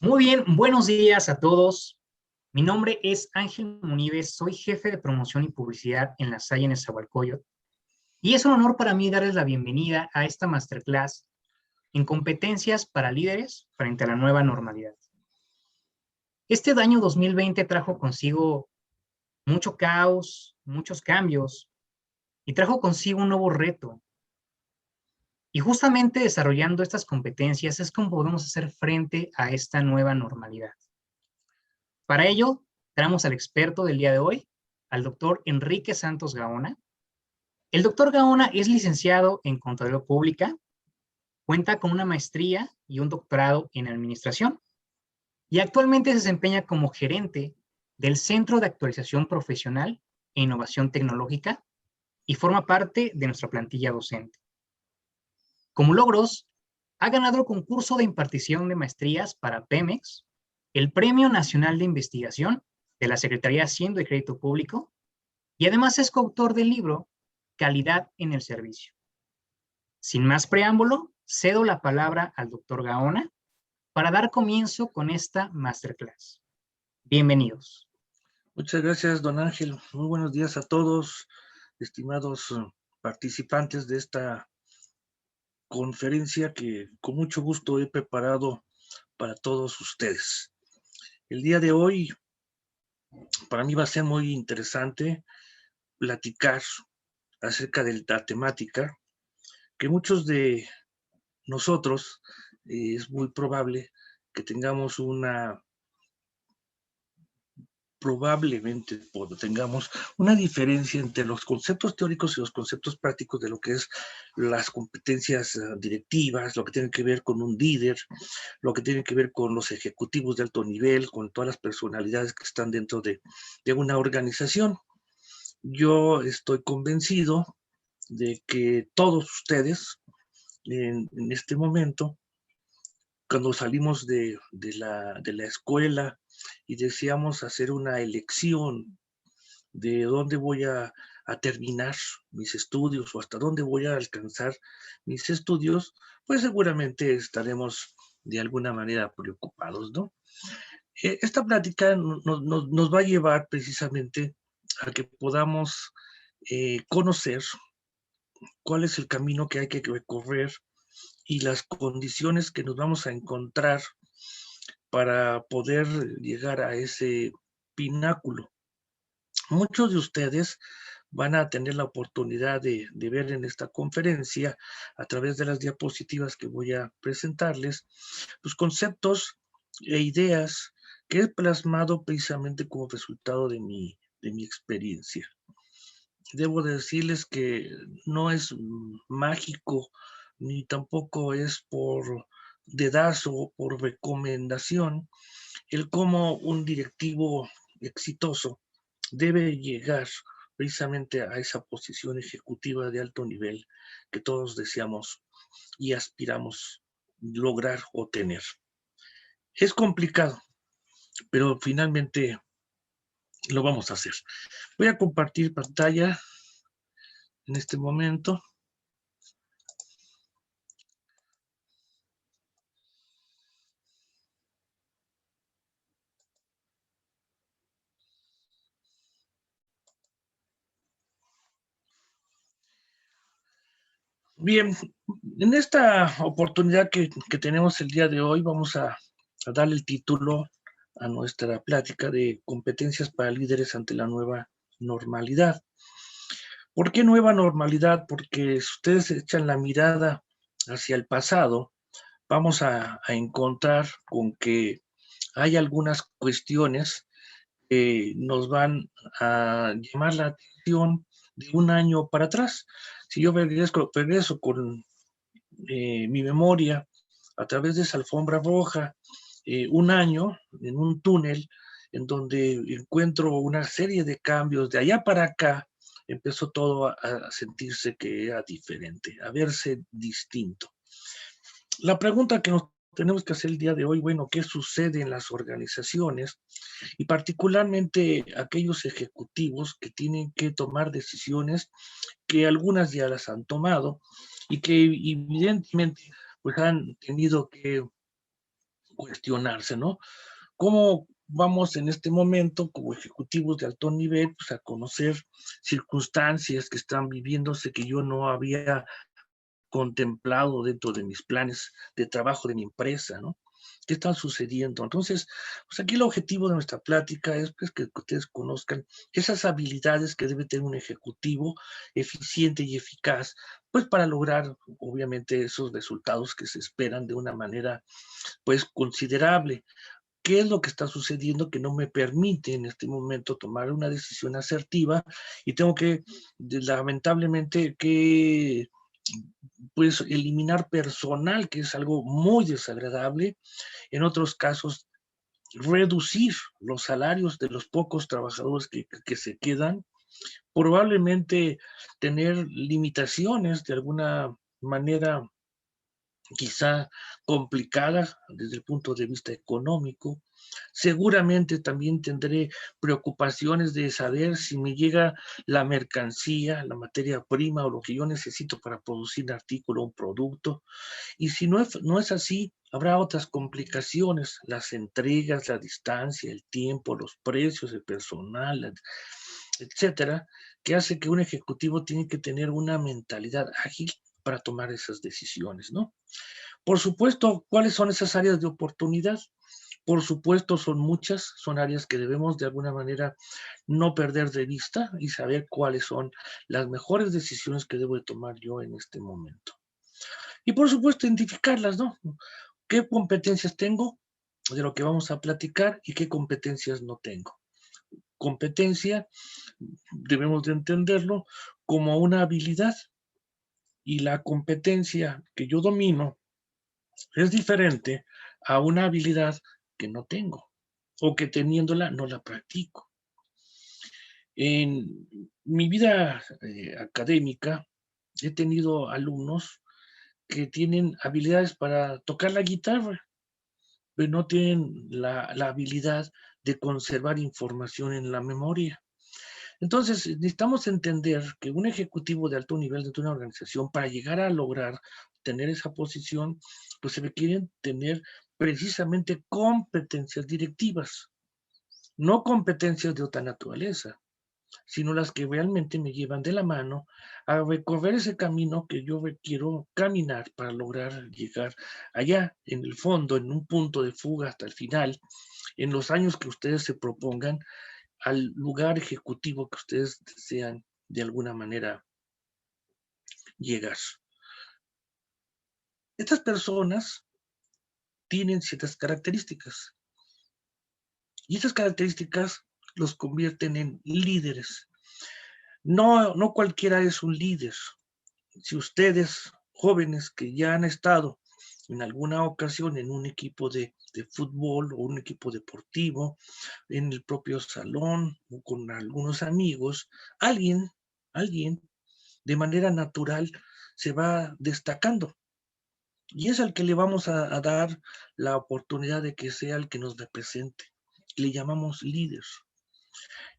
Muy bien, buenos días a todos. Mi nombre es Ángel Munives, soy jefe de promoción y publicidad en La Salle, Nezahualcóyotl, y es un honor para mí darles la bienvenida a esta masterclass en competencias para líderes frente a la nueva normalidad. Este año 2020 trajo consigo mucho caos, muchos cambios, y trajo consigo un nuevo reto. Y justamente desarrollando estas competencias es como podemos hacer frente a esta nueva normalidad. Para ello, traemos al experto del día de hoy, al doctor Enrique Santos Gaona. El doctor Gaona es licenciado en Contaduría Pública, cuenta con una maestría y un doctorado en Administración y actualmente se desempeña como gerente del Centro de Actualización Profesional e Innovación Tecnológica y forma parte de nuestra plantilla docente. Como logros, ha ganado el concurso de impartición de maestrías para Pemex, el Premio Nacional de Investigación de la Secretaría de Hacienda y Crédito Público, y además es coautor del libro Calidad en el Servicio. Sin más preámbulo, cedo la palabra al doctor Gaona para dar comienzo con esta masterclass. Bienvenidos. Muchas gracias, don Ángel. Muy buenos días a todos, estimados participantes de esta conferencia que con mucho gusto he preparado para todos ustedes. El día de hoy, para mí va a ser muy interesante platicar acerca de la temática que muchos de nosotros es muy probable que tengamos probablemente tengamos una diferencia entre los conceptos teóricos y los conceptos prácticos de lo que es las competencias directivas, lo que tiene que ver con un líder, lo que tiene que ver con los ejecutivos de alto nivel, con todas las personalidades que están dentro de una organización. Yo estoy convencido de que todos ustedes en este momento, cuando salimos de la escuela y deseamos hacer una elección de dónde voy a terminar mis estudios o hasta dónde voy a alcanzar mis estudios, pues seguramente estaremos de alguna manera preocupados, ¿no? Esta plática nos va a llevar precisamente a que podamos conocer cuál es el camino que hay que recorrer y las condiciones que nos vamos a encontrar para poder llegar a ese pináculo. Muchos de ustedes van a tener la oportunidad de ver en esta conferencia, a través de las diapositivas que voy a presentarles, los conceptos e ideas que he plasmado precisamente como resultado de mi experiencia. Debo decirles que no es mágico, ni tampoco es por dedazo o por recomendación, el cómo un directivo exitoso debe llegar precisamente a esa posición ejecutiva de alto nivel que todos deseamos y aspiramos lograr o tener. Es complicado, pero finalmente lo vamos a hacer. Voy a compartir pantalla en este momento. Bien, en esta oportunidad que tenemos el día de hoy, vamos a darle el título a nuestra plática de competencias para líderes ante la nueva normalidad. ¿Por qué nueva normalidad? Porque si ustedes echan la mirada hacia el pasado, vamos a encontrar con que hay algunas cuestiones que nos van a llamar la atención de un año para atrás. Si yo regreso con mi memoria a través de esa alfombra roja, un año en un túnel en donde encuentro una serie de cambios, de allá para acá empezó todo a sentirse que era diferente, a verse distinto. La pregunta que nos tenemos que hacer el día de hoy, bueno, ¿qué sucede en las organizaciones? Y particularmente aquellos ejecutivos que tienen que tomar decisiones que algunas ya las han tomado y que evidentemente pues han tenido que cuestionarse, ¿no? ¿Cómo vamos en este momento como ejecutivos de alto nivel pues, a conocer circunstancias que están viviéndose que yo no había contemplado dentro de mis planes de trabajo de mi empresa, ¿no? ¿Qué está sucediendo? Entonces, pues aquí el objetivo de nuestra plática es pues, que ustedes conozcan esas habilidades que debe tener un ejecutivo eficiente y eficaz, pues para lograr, obviamente, esos resultados que se esperan de una manera, pues, considerable. ¿Qué es lo que está sucediendo que no me permite en este momento tomar una decisión asertiva? Y tengo que, lamentablemente, que pues eliminar personal, que es algo muy desagradable. En otros casos, reducir los salarios de los pocos trabajadores que se quedan. Probablemente tener limitaciones de alguna manera quizá complicada desde el punto de vista económico. Seguramente también tendré preocupaciones de saber si me llega la mercancía, la materia prima o lo que yo necesito para producir un artículo o un producto. Y si no es así, habrá otras complicaciones, las entregas, la distancia, el tiempo, los precios, el personal, etcétera, que hace que un ejecutivo tiene que tener una mentalidad ágil para tomar esas decisiones, ¿no? Por supuesto, ¿cuáles son esas áreas de oportunidad? Por supuesto, son muchas, son áreas que debemos de alguna manera no perder de vista y saber cuáles son las mejores decisiones que debo de tomar yo en este momento. Y por supuesto, identificarlas, ¿no? ¿Qué competencias tengo de lo que vamos a platicar y qué competencias no tengo? Competencia, debemos de entenderlo como una habilidad y la competencia que yo domino es diferente a una habilidad que no tengo o que teniéndola no la practico. En mi vida académica he tenido alumnos que tienen habilidades para tocar la guitarra, pero no tienen la habilidad de conservar información en la memoria. Entonces, necesitamos entender que un ejecutivo de alto nivel de una organización, para llegar a lograr tener esa posición, pues se requieren tener precisamente competencias directivas, no competencias de otra naturaleza, sino las que realmente me llevan de la mano a recorrer ese camino que yo quiero caminar para lograr llegar allá, en el fondo, en un punto de fuga hasta el final, en los años que ustedes se propongan, al lugar ejecutivo que ustedes desean de alguna manera llegar. Estas personas tienen ciertas características y estas características los convierten en líderes. No cualquiera es un líder. Si ustedes, jóvenes que ya han estado en alguna ocasión en un equipo de fútbol o un equipo deportivo, en el propio salón o con algunos amigos, alguien de manera natural se va destacando. Y es al que le vamos a dar la oportunidad de que sea el que nos represente. Le llamamos líder.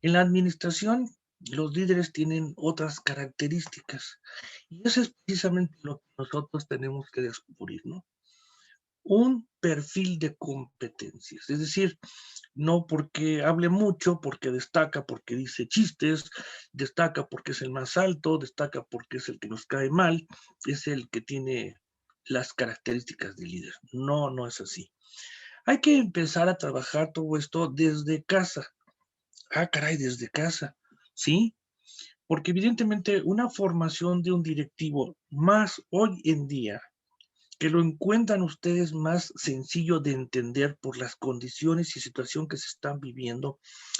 En la administración, los líderes tienen otras características. Y eso es precisamente lo que nosotros tenemos que descubrir, ¿no? Un perfil de competencias. Es decir, no porque hable mucho, porque destaca, porque dice chistes, destaca porque es el más alto, destaca porque es el que nos cae mal, es el que tiene las características de líder. No es así. Hay que empezar a trabajar todo esto desde casa. Ah, caray, desde casa, ¿sí? Porque evidentemente una formación de un directivo más hoy en día que lo encuentran ustedes más sencillo de entender por las condiciones y situación que se están viviendo,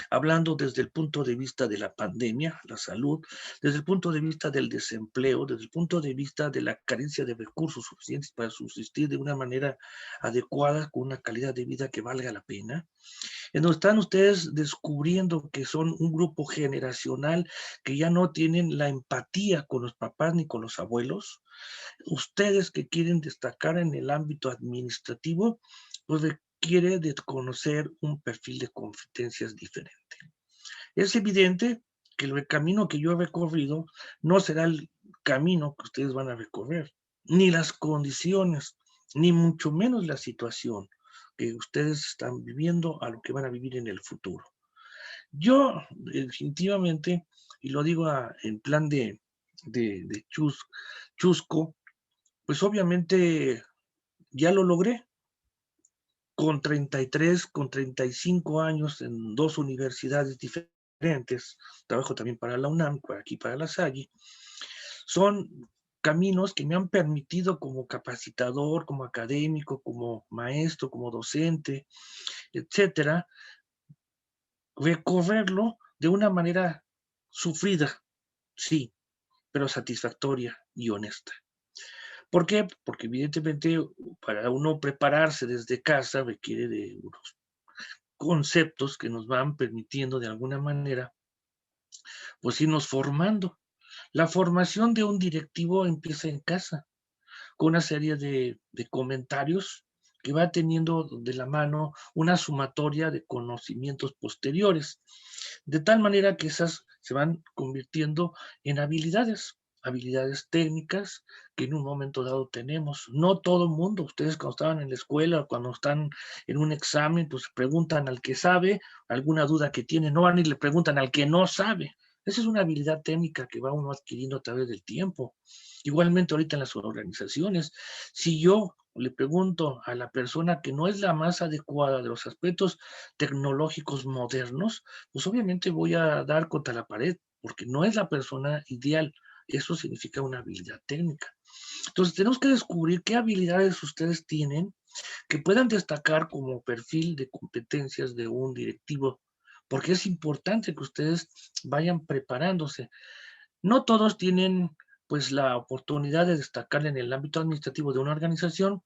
hablando desde el punto de vista de la pandemia, la salud, desde el punto de vista del desempleo, desde el punto de vista de la carencia de recursos suficientes para subsistir de una manera adecuada, con una calidad de vida que valga la pena, en donde están ustedes descubriendo que son un grupo generacional que ya no tienen la empatía con los papás ni con los abuelos. Ustedes que quieren destacar en el ámbito administrativo, pues requiere de conocer un perfil de competencias diferente. Es evidente que el camino que yo he recorrido no será el camino que ustedes van a recorrer, ni las condiciones, ni mucho menos la situación que ustedes están viviendo a lo que van a vivir en el futuro. Yo definitivamente, y lo digo en plan de chusco, pues obviamente ya lo logré. Con 33, con 35 años en 2 universidades diferentes, trabajo también para la UNAM, aquí para la Salle, son caminos que me han permitido como capacitador, como académico, como maestro, como docente, etcétera, recorrerlo de una manera sufrida, sí, pero satisfactoria y honesta. ¿Por qué? Porque evidentemente para uno prepararse desde casa requiere de unos conceptos que nos van permitiendo de alguna manera, pues irnos formando. La formación de un directivo empieza en casa, con una serie de comentarios que va teniendo de la mano una sumatoria de conocimientos posteriores, de tal manera que esas se van convirtiendo en habilidades técnicas que en un momento dado tenemos. No todo el mundo, ustedes cuando estaban en la escuela, cuando están en un examen, pues preguntan al que sabe alguna duda que tiene, no van y le preguntan al que no sabe. Esa es una habilidad técnica que va uno adquiriendo a través del tiempo. Igualmente ahorita en las organizaciones, si yo le pregunto a la persona que no es la más adecuada de los aspectos tecnológicos modernos, pues obviamente voy a dar contra la pared, porque no es la persona ideal. Eso significa una habilidad técnica. Entonces tenemos que descubrir qué habilidades ustedes tienen que puedan destacar como perfil de competencias de un directivo, porque es importante que ustedes vayan preparándose. No todos tienen pues la oportunidad de destacar en el ámbito administrativo de una organización,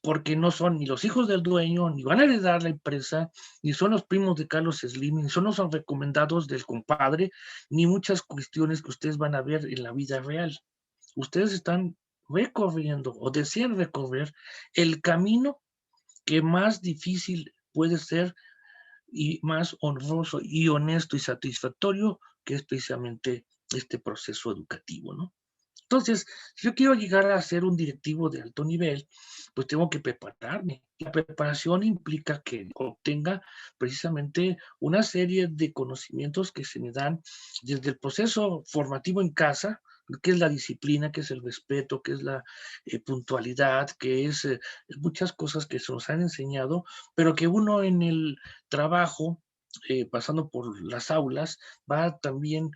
porque no son ni los hijos del dueño, ni van a heredar la empresa, ni son los primos de Carlos Slim, ni son los recomendados del compadre, ni muchas cuestiones que ustedes van a ver en la vida real. Ustedes están recorriendo o desean recorrer el camino que más difícil puede ser y más honroso y honesto y satisfactorio, que es precisamente este proceso educativo, ¿no? Entonces, si yo quiero llegar a ser un directivo de alto nivel, pues tengo que prepararme. La preparación implica que obtenga precisamente una serie de conocimientos que se me dan desde el proceso formativo en casa, que es la disciplina, que es el respeto, que es la puntualidad, que es muchas cosas que se nos han enseñado, pero que uno en el trabajo, pasando por las aulas, va también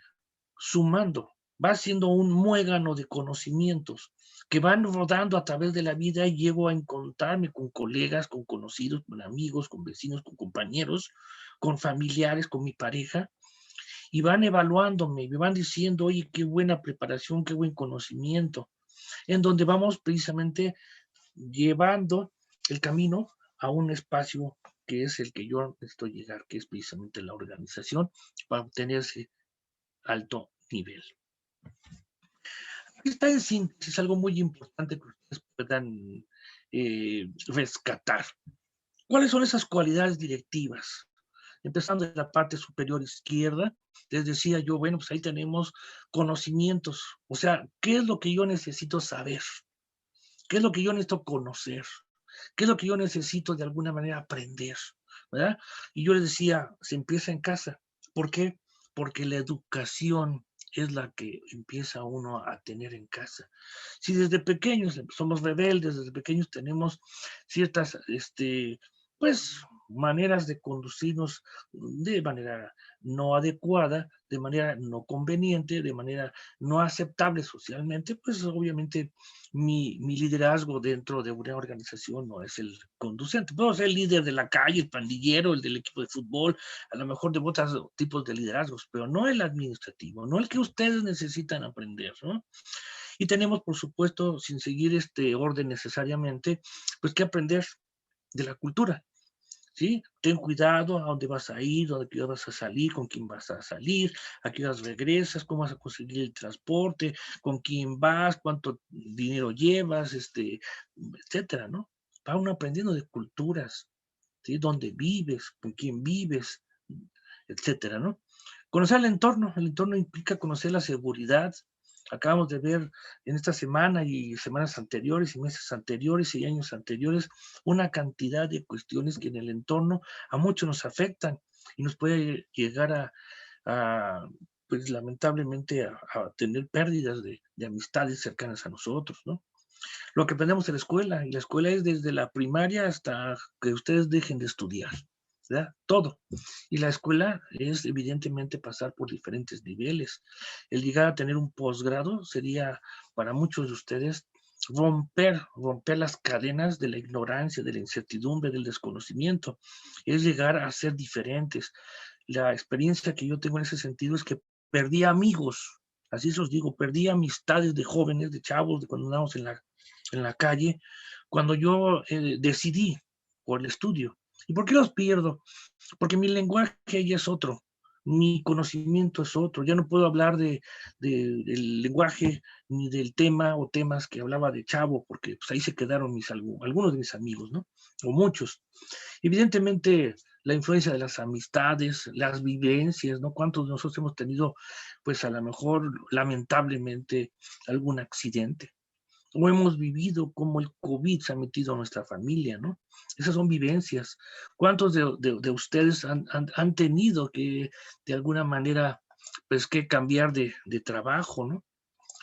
sumando, va siendo un muégano de conocimientos que van rodando a través de la vida y llego a encontrarme con colegas, con conocidos, con amigos, con vecinos, con compañeros, con familiares, con mi pareja, y van evaluándome, me van diciendo, oye, qué buena preparación, qué buen conocimiento, en donde vamos precisamente llevando el camino a un espacio que es el que yo necesito llegar, que es precisamente la organización, para obtener ese alto nivel. Aquí está en síntesis algo muy importante que ustedes puedan rescatar. ¿Cuáles son esas cualidades directivas? Empezando en la parte superior izquierda, les decía yo, bueno, pues ahí tenemos conocimientos. O sea, ¿qué es lo que yo necesito saber? ¿Qué es lo que yo necesito conocer? ¿Qué es lo que yo necesito de alguna manera aprender? ¿Verdad? Y yo les decía, se empieza en casa. ¿Por qué? Porque la educación es la que empieza uno a tener en casa. Si desde pequeños somos rebeldes, desde pequeños tenemos ciertas, pues, maneras de conducirnos de manera no adecuada, de manera no conveniente, de manera no aceptable socialmente, pues obviamente mi liderazgo dentro de una organización no es el conducente. Puedo ser el líder de la calle, el pandillero, el del equipo de fútbol, a lo mejor de otros tipos de liderazgos, pero no el administrativo, no el que ustedes necesitan aprender, ¿no? Y tenemos, por supuesto, sin seguir este orden necesariamente, pues que aprender de la cultura. ¿Sí? Ten cuidado a dónde vas a ir, dónde vas a salir, con quién vas a salir, a qué horas regresas, cómo vas a conseguir el transporte, con quién vas, cuánto dinero llevas, etcétera, ¿no? Va uno aprendiendo de culturas, ¿sí? Dónde vives, con quién vives, etcétera, ¿no? Conocer el entorno implica conocer la seguridad, Acabamos de ver en esta semana y semanas anteriores y meses anteriores y años anteriores una cantidad de cuestiones que en el entorno a muchos nos afectan y nos puede llegar pues lamentablemente a tener pérdidas de amistades cercanas a nosotros, ¿no? Lo que aprendemos en la escuela, y la escuela es desde la primaria hasta que ustedes dejen de estudiar, ¿verdad? Todo. Y la escuela es evidentemente pasar por diferentes niveles. El llegar a tener un posgrado sería para muchos de ustedes romper las cadenas de la ignorancia, de la incertidumbre, del desconocimiento. Es llegar a ser diferentes. La experiencia que yo tengo en ese sentido es que perdí amigos, así os digo, perdí amistades de jóvenes, de chavos, de cuando andábamos en la calle, cuando yo decidí por el estudio. ¿Y por qué los pierdo? Porque mi lenguaje ya es otro, mi conocimiento es otro, ya no puedo hablar del lenguaje ni del tema o temas que hablaba de chavo, porque pues, ahí se quedaron algunos de mis amigos, ¿no? O muchos. Evidentemente, la influencia de las amistades, las vivencias, ¿no? ¿Cuántos de nosotros hemos tenido, pues a lo mejor, lamentablemente, algún accidente? O hemos vivido cómo el COVID se ha metido a nuestra familia, ¿no? Esas son vivencias. ¿Cuántos de ustedes han tenido que, de alguna manera, pues, que cambiar de trabajo, ¿no?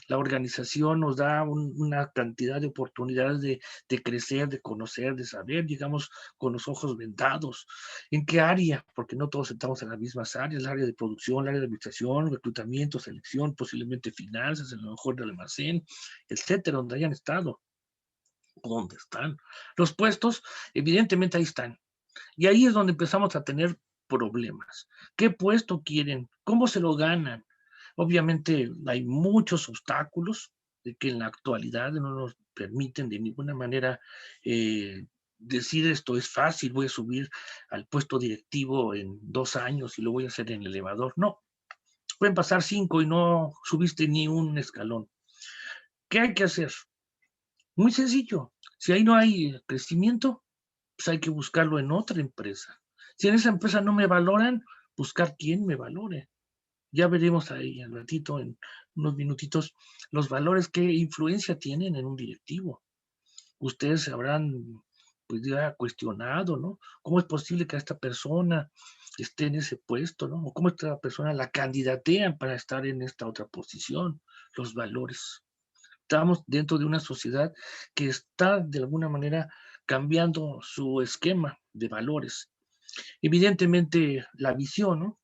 La organización nos da una cantidad de oportunidades de crecer, de conocer, de saber, digamos, con los ojos vendados. ¿En qué área? Porque no todos estamos en las mismas áreas, el área de producción, el área de administración, reclutamiento, selección, posiblemente finanzas, a lo mejor del almacén, etcétera, donde hayan estado. ¿Dónde están? Los puestos, evidentemente ahí están. Y ahí es donde empezamos a tener problemas. ¿Qué puesto quieren? ¿Cómo se lo ganan? Obviamente hay muchos obstáculos de que en la actualidad no nos permiten de ninguna manera decir esto es fácil, voy a subir al puesto directivo en 2 años y lo voy a hacer en el elevador. No, pueden pasar 5 y no subiste ni un escalón. ¿Qué hay que hacer? Muy sencillo. Si ahí no hay crecimiento, pues hay que buscarlo en otra empresa. Si en esa empresa no me valoran, buscar quién me valore. Ya veremos ahí al ratito, en unos minutitos, los valores, qué influencia tienen en un directivo. Ustedes se habrán pues ya cuestionado, ¿no? ¿Cómo es posible que esta persona esté en ese puesto, ¿no? O cómo esta persona la candidatean para estar en esta otra posición. Los valores. Estamos dentro de una sociedad que está de alguna manera cambiando su esquema de valores. Evidentemente la visión, ¿no?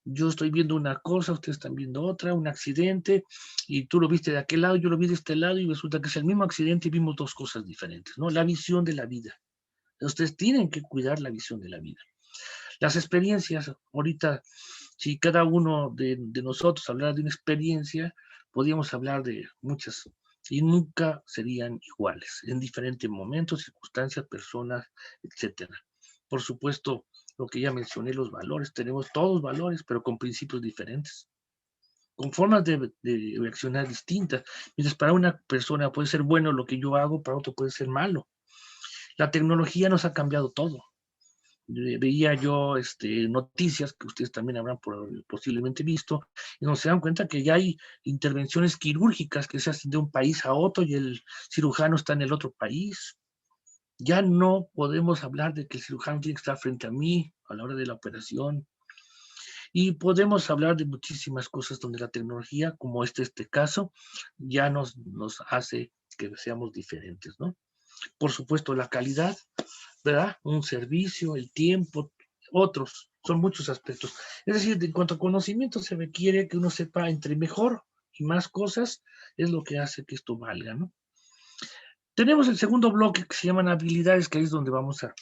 Yo estoy viendo una cosa, ustedes están viendo otra, un accidente, y tú lo viste de aquel lado, yo lo vi de este lado, y resulta que es el mismo accidente y vimos dos cosas diferentes, ¿no? La visión de la vida. Ustedes tienen que cuidar la visión de la vida. Las experiencias, ahorita, si cada uno de nosotros hablara de una experiencia, podríamos hablar de muchas y nunca serían iguales, en diferentes momentos, circunstancias, personas, etcétera. Por supuesto, lo que ya mencioné, los valores, tenemos todos valores, pero con principios diferentes, con formas de reaccionar distintas. Mientras para una persona puede ser bueno lo que yo hago, para otro puede ser malo. La tecnología nos ha cambiado todo. Veía yo noticias que ustedes también habrán posiblemente visto, y donde se dan cuenta que ya hay intervenciones quirúrgicas que se hacen de un país a otro y el cirujano está en el otro país. Ya no podemos hablar de que el cirujano tiene que estar frente a mí a la hora de la operación. Y podemos hablar de muchísimas cosas donde la tecnología, como este caso, ya nos hace que seamos diferentes, ¿no? Por supuesto, la calidad, ¿verdad? Un servicio, el tiempo, otros, son muchos aspectos. Es decir, en cuanto a conocimiento se requiere que uno sepa entre mejor y más cosas, es lo que hace que esto valga, ¿no? Tenemos el segundo bloque que se llaman habilidades, que ahí es donde vamos a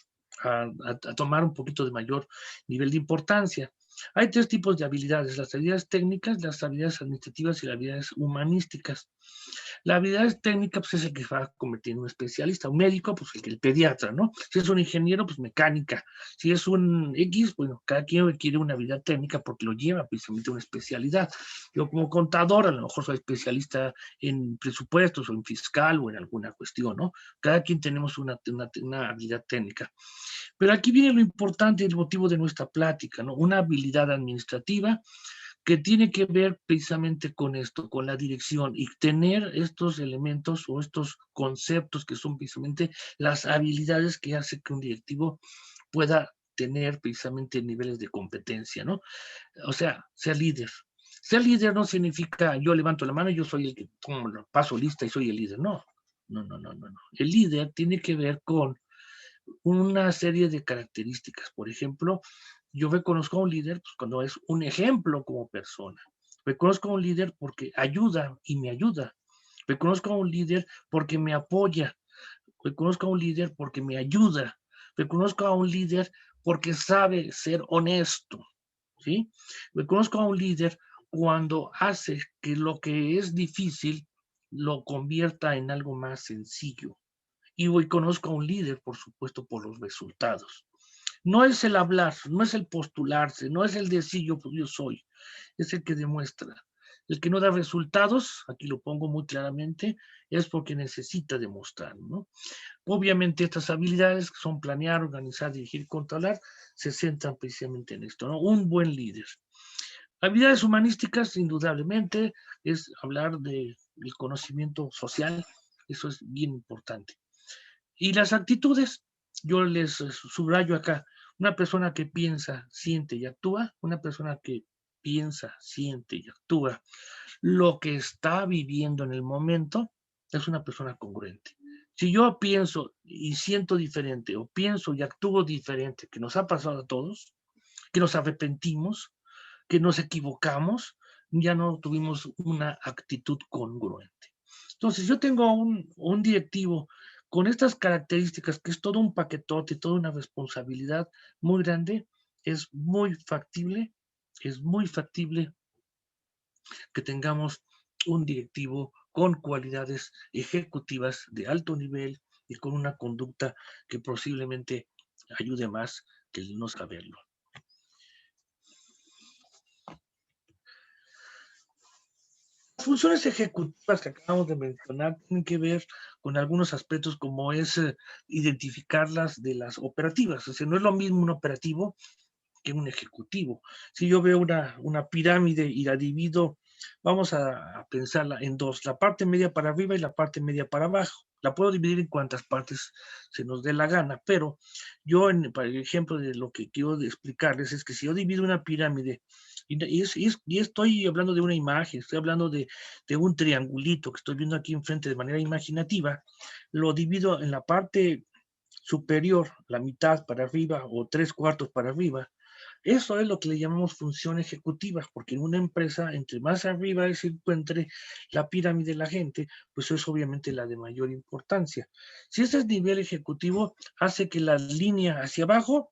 tomar un poquito de mayor nivel de importancia. Hay 3 tipos de habilidades: las habilidades técnicas, las habilidades administrativas y las habilidades humanísticas. La habilidad técnica, pues es el que va a convertir en un especialista, un médico, pues el pediatra, ¿no? Si es un ingeniero, pues mecánica. Si es un X, bueno, cada quien requiere una habilidad técnica porque lo lleva precisamente a una especialidad. Yo como contador, a lo mejor soy especialista en presupuestos o en fiscal o en alguna cuestión, ¿no? Cada quien tenemos una habilidad técnica. Pero aquí viene lo importante y el motivo de nuestra plática, ¿no? Una habilidad administrativa que tiene que ver precisamente con esto, con la dirección, y tener estos elementos o estos conceptos que son precisamente las habilidades que hace que un directivo pueda tener precisamente niveles de competencia, ¿no? O sea, ser líder. Ser líder no significa yo levanto la mano y yo soy el que paso lista y soy el líder. No, no, no, no, no. El líder tiene que ver con una serie de características. Por ejemplo, yo reconozco a un líder pues, cuando es un ejemplo como persona. Reconozco a un líder porque ayuda y me ayuda. Reconozco a un líder porque me apoya. Reconozco a un líder porque me ayuda. Reconozco a un líder porque sabe ser honesto. ¿Sí? Reconozco a un líder cuando hace que lo que es difícil lo convierta en algo más sencillo. Y hoy conozco a un líder, por supuesto, por los resultados. No es el hablar, no es el postularse, no es el decir yo soy, es el que demuestra. El que no da resultados, aquí lo pongo muy claramente, es porque necesita demostrar, ¿no? Obviamente estas habilidades que son planear, organizar, dirigir, controlar, se centran precisamente en esto, ¿no? Un buen líder. Habilidades humanísticas, indudablemente, es hablar del conocimiento social, eso es bien importante. Y las actitudes, yo les subrayo acá, una persona que piensa, siente y actúa, una persona que piensa, siente y actúa lo que está viviendo en el momento, es una persona congruente. Si yo pienso y siento diferente, o pienso y actúo diferente, que nos ha pasado a todos, que nos arrepentimos, que nos equivocamos, ya no tuvimos una actitud congruente. Entonces, yo tengo un directivo con estas características, que es todo un paquetote, toda una responsabilidad muy grande, es muy factible que tengamos un directivo con cualidades ejecutivas de alto nivel y con una conducta que posiblemente ayude más que el no saberlo. Las funciones ejecutivas que acabamos de mencionar tienen que ver con algunos aspectos como es identificarlas de las operativas. O sea, no es lo mismo un operativo que un ejecutivo. Si yo veo una pirámide y la divido, vamos a pensarla en dos, la parte media para arriba y la parte media para abajo. La puedo dividir en cuantas partes se nos dé la gana, pero yo, para el ejemplo de lo que quiero explicarles, es que si yo divido una pirámide, y estoy hablando de una imagen, estoy hablando de un triangulito que estoy viendo aquí enfrente de manera imaginativa, lo divido en la parte superior, la mitad para arriba o 3/4 para arriba. Eso es lo que le llamamos función ejecutiva, porque en una empresa, entre más arriba se encuentre la pirámide de la gente, pues es obviamente la de mayor importancia. Si ese es nivel ejecutivo, hace que la línea hacia abajo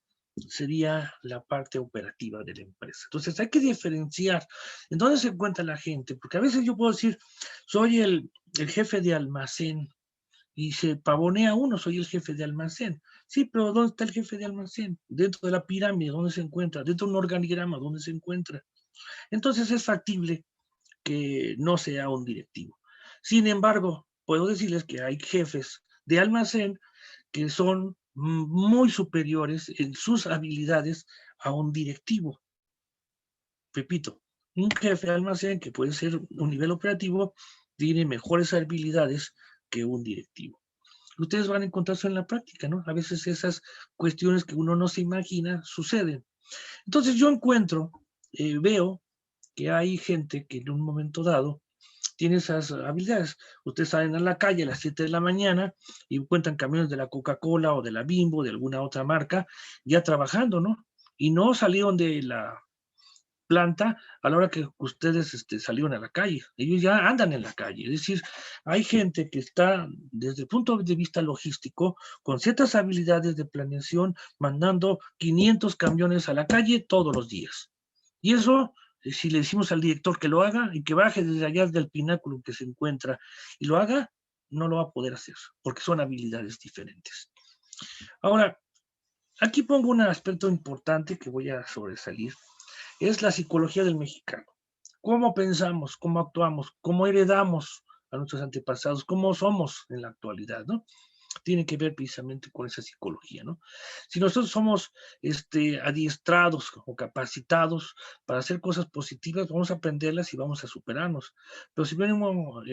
sería la parte operativa de la empresa. Entonces hay que diferenciar en dónde se encuentra la gente, porque a veces yo puedo decir, soy el jefe de almacén, y se pavonea uno, soy el jefe de almacén. Sí, pero ¿dónde está el jefe de almacén? Dentro de la pirámide, ¿dónde se encuentra? Dentro de un organigrama, ¿dónde se encuentra? Entonces es factible que no sea un directivo. Sin embargo, puedo decirles que hay jefes de almacén que son muy superiores en sus habilidades a un directivo. Repito, un jefe de almacén que puede ser un nivel operativo tiene mejores habilidades que un directivo. Ustedes van a encontrarse en la práctica, ¿no? A veces esas cuestiones que uno no se imagina suceden. Entonces yo veo que hay gente que en un momento dado tiene esas habilidades. Ustedes salen a la calle a las 7 de la mañana y encuentran camiones de la Coca-Cola o de la Bimbo, de alguna otra marca, ya trabajando, ¿no? Y no salieron de la planta a la hora que ustedes salieron a la calle. Ellos ya andan en la calle. Es decir, hay gente que está desde el punto de vista logístico con ciertas habilidades de planeación mandando 500 camiones a la calle todos los días. Y eso, si le decimos al director que lo haga y que baje desde allá del pináculo que se encuentra y lo haga, no lo va a poder hacer porque son habilidades diferentes. Ahora, aquí pongo un aspecto importante que voy a sobresalir. Es la psicología del mexicano. ¿Cómo pensamos? ¿Cómo actuamos? ¿Cómo heredamos a nuestros antepasados? ¿Cómo somos en la actualidad? ¿No? tiene que ver precisamente con esa psicología, ¿no? Si nosotros somos adiestrados o capacitados para hacer cosas positivas, vamos a aprenderlas y vamos a superarnos. Pero si venimos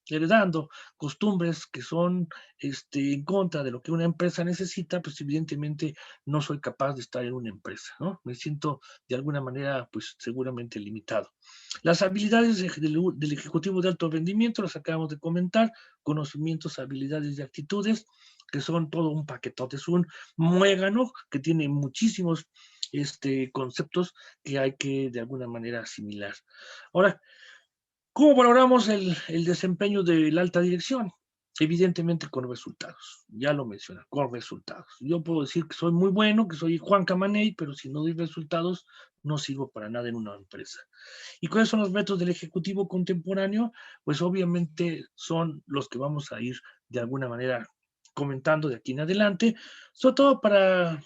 heredando costumbres que son en contra de lo que una empresa necesita, pues evidentemente no soy capaz de estar en una empresa, ¿no? Me siento de alguna manera, pues seguramente limitado. Las habilidades del ejecutivo de alto rendimiento las acabamos de comentar, conocimientos, habilidades y actitudes, que son todo un paquetote, es un muégano que tiene muchísimos conceptos que hay que de alguna manera asimilar. Ahora, ¿cómo valoramos el desempeño de la alta dirección? Evidentemente con resultados, ya lo mencioné, con resultados. Yo puedo decir que soy muy bueno, que soy Juan Camaney, pero si no doy resultados, no sirvo para nada en una empresa. ¿Y cuáles son los métodos del ejecutivo contemporáneo? Pues obviamente son los que vamos a ir de alguna manera comentando de aquí en adelante, sobre todo para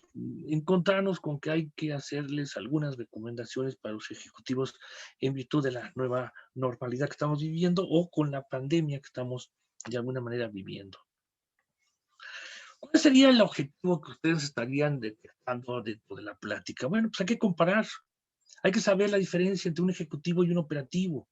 encontrarnos con que hay que hacerles algunas recomendaciones para los ejecutivos en virtud de la nueva normalidad que estamos viviendo o con la pandemia que estamos de alguna manera viviendo. ¿Cuál sería el objetivo que ustedes estarían detectando dentro de la plática? Bueno, pues hay que comparar, hay que saber la diferencia entre un ejecutivo y un operativo.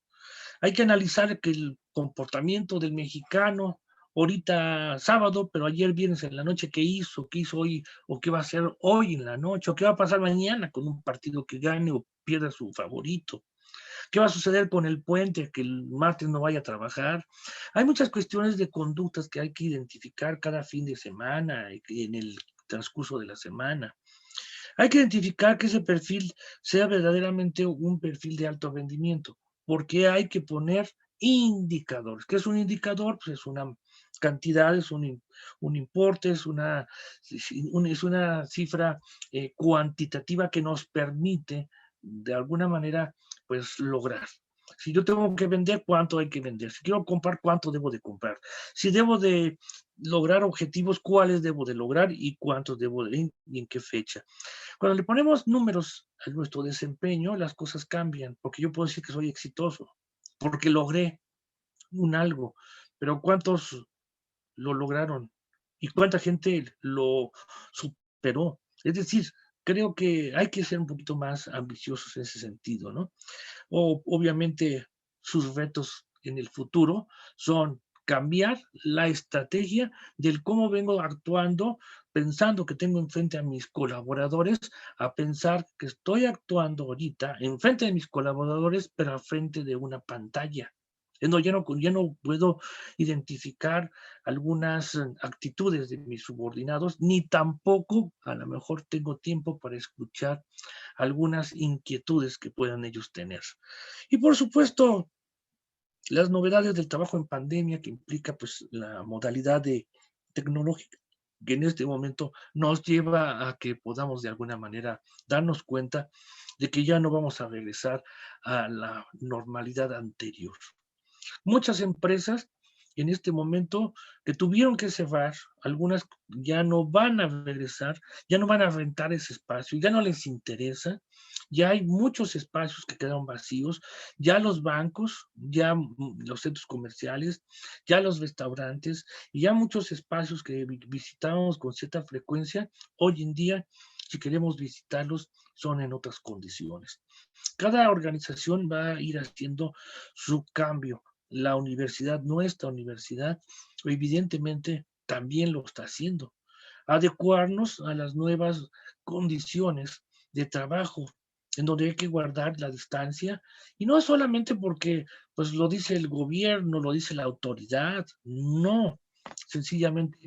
Hay que analizar que el comportamiento del mexicano, ahorita sábado, pero ayer viernes en la noche, qué hizo hoy, o qué va a hacer hoy en la noche, o qué va a pasar mañana con un partido que gane o pierda su favorito. ¿Qué va a suceder con el puente, que el martes no vaya a trabajar? Hay muchas cuestiones de conductas que hay que identificar cada fin de semana, en el transcurso de la semana. Hay que identificar que ese perfil sea verdaderamente un perfil de alto rendimiento, porque hay que poner indicadores. ¿Qué es un indicador? Pues es una cantidad, es un importe, es una cifra cuantitativa que nos permite, de alguna manera, pues lograr. Si yo tengo que vender, ¿cuánto hay que vender? Si quiero comprar, ¿cuánto debo de comprar? Si debo de lograr objetivos, ¿cuáles debo de lograr y cuántos debo de y en qué fecha? Cuando le ponemos números a nuestro desempeño, las cosas cambian, porque yo puedo decir que soy exitoso, porque logré un algo, pero ¿cuántos lo lograron? ¿Y cuánta gente lo superó? Es decir, creo que hay que ser un poquito más ambiciosos en ese sentido, ¿no? Obviamente sus retos en el futuro son cambiar la estrategia del cómo vengo actuando, pensando que tengo enfrente a mis colaboradores, a pensar que estoy actuando ahorita enfrente de mis colaboradores, pero al frente de una pantalla. Ya no puedo identificar algunas actitudes de mis subordinados, ni tampoco a lo mejor tengo tiempo para escuchar algunas inquietudes que puedan ellos tener. Y por supuesto, las novedades del trabajo en pandemia que implica pues la modalidad tecnológica que en este momento nos lleva a que podamos de alguna manera darnos cuenta de que ya no vamos a regresar a la normalidad anterior. Muchas empresas en este momento que tuvieron que cerrar, algunas ya no van a regresar, ya no van a rentar ese espacio, ya no les interesa, ya hay muchos espacios que quedaron vacíos, ya los bancos, ya los centros comerciales, ya los restaurantes, y ya muchos espacios que visitábamos con cierta frecuencia, hoy en día, si queremos visitarlos, son en otras condiciones. Cada organización va a ir haciendo su cambio. La universidad, nuestra universidad, evidentemente también lo está haciendo. Adecuarnos a las nuevas condiciones de trabajo, en donde hay que guardar la distancia, y no solamente porque pues lo dice el gobierno, lo dice la autoridad, no, sencillamente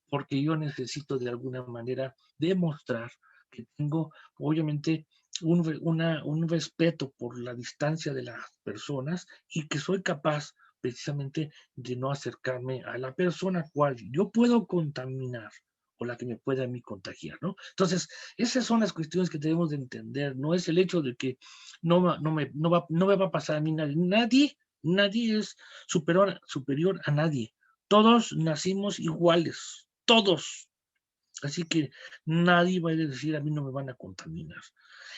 porque yo necesito de alguna manera demostrar que tengo, obviamente, un respeto por la distancia de las personas y que soy capaz precisamente de no acercarme a la persona cual yo puedo contaminar o la que me pueda a mí contagiar, ¿no? Entonces, esas son las cuestiones que debemos de entender, no es el hecho de que no me va a pasar a mí nadie es superior a nadie, todos nacimos iguales, todos, Así que nadie va a decir a mí no me van a contaminar.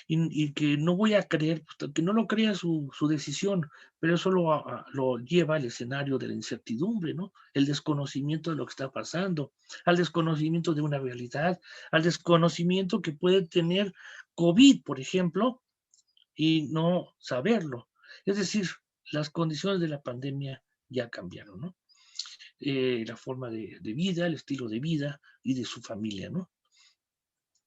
Y que no voy a creer, pues, que no lo crea su decisión, pero eso lo lleva al escenario de la incertidumbre, ¿no? El desconocimiento de lo que está pasando, al desconocimiento de una realidad, al desconocimiento que puede tener COVID, por ejemplo, y no saberlo. Es decir, las condiciones de la pandemia ya cambiaron, ¿no? La forma de vida, el estilo de vida y de su familia, ¿no?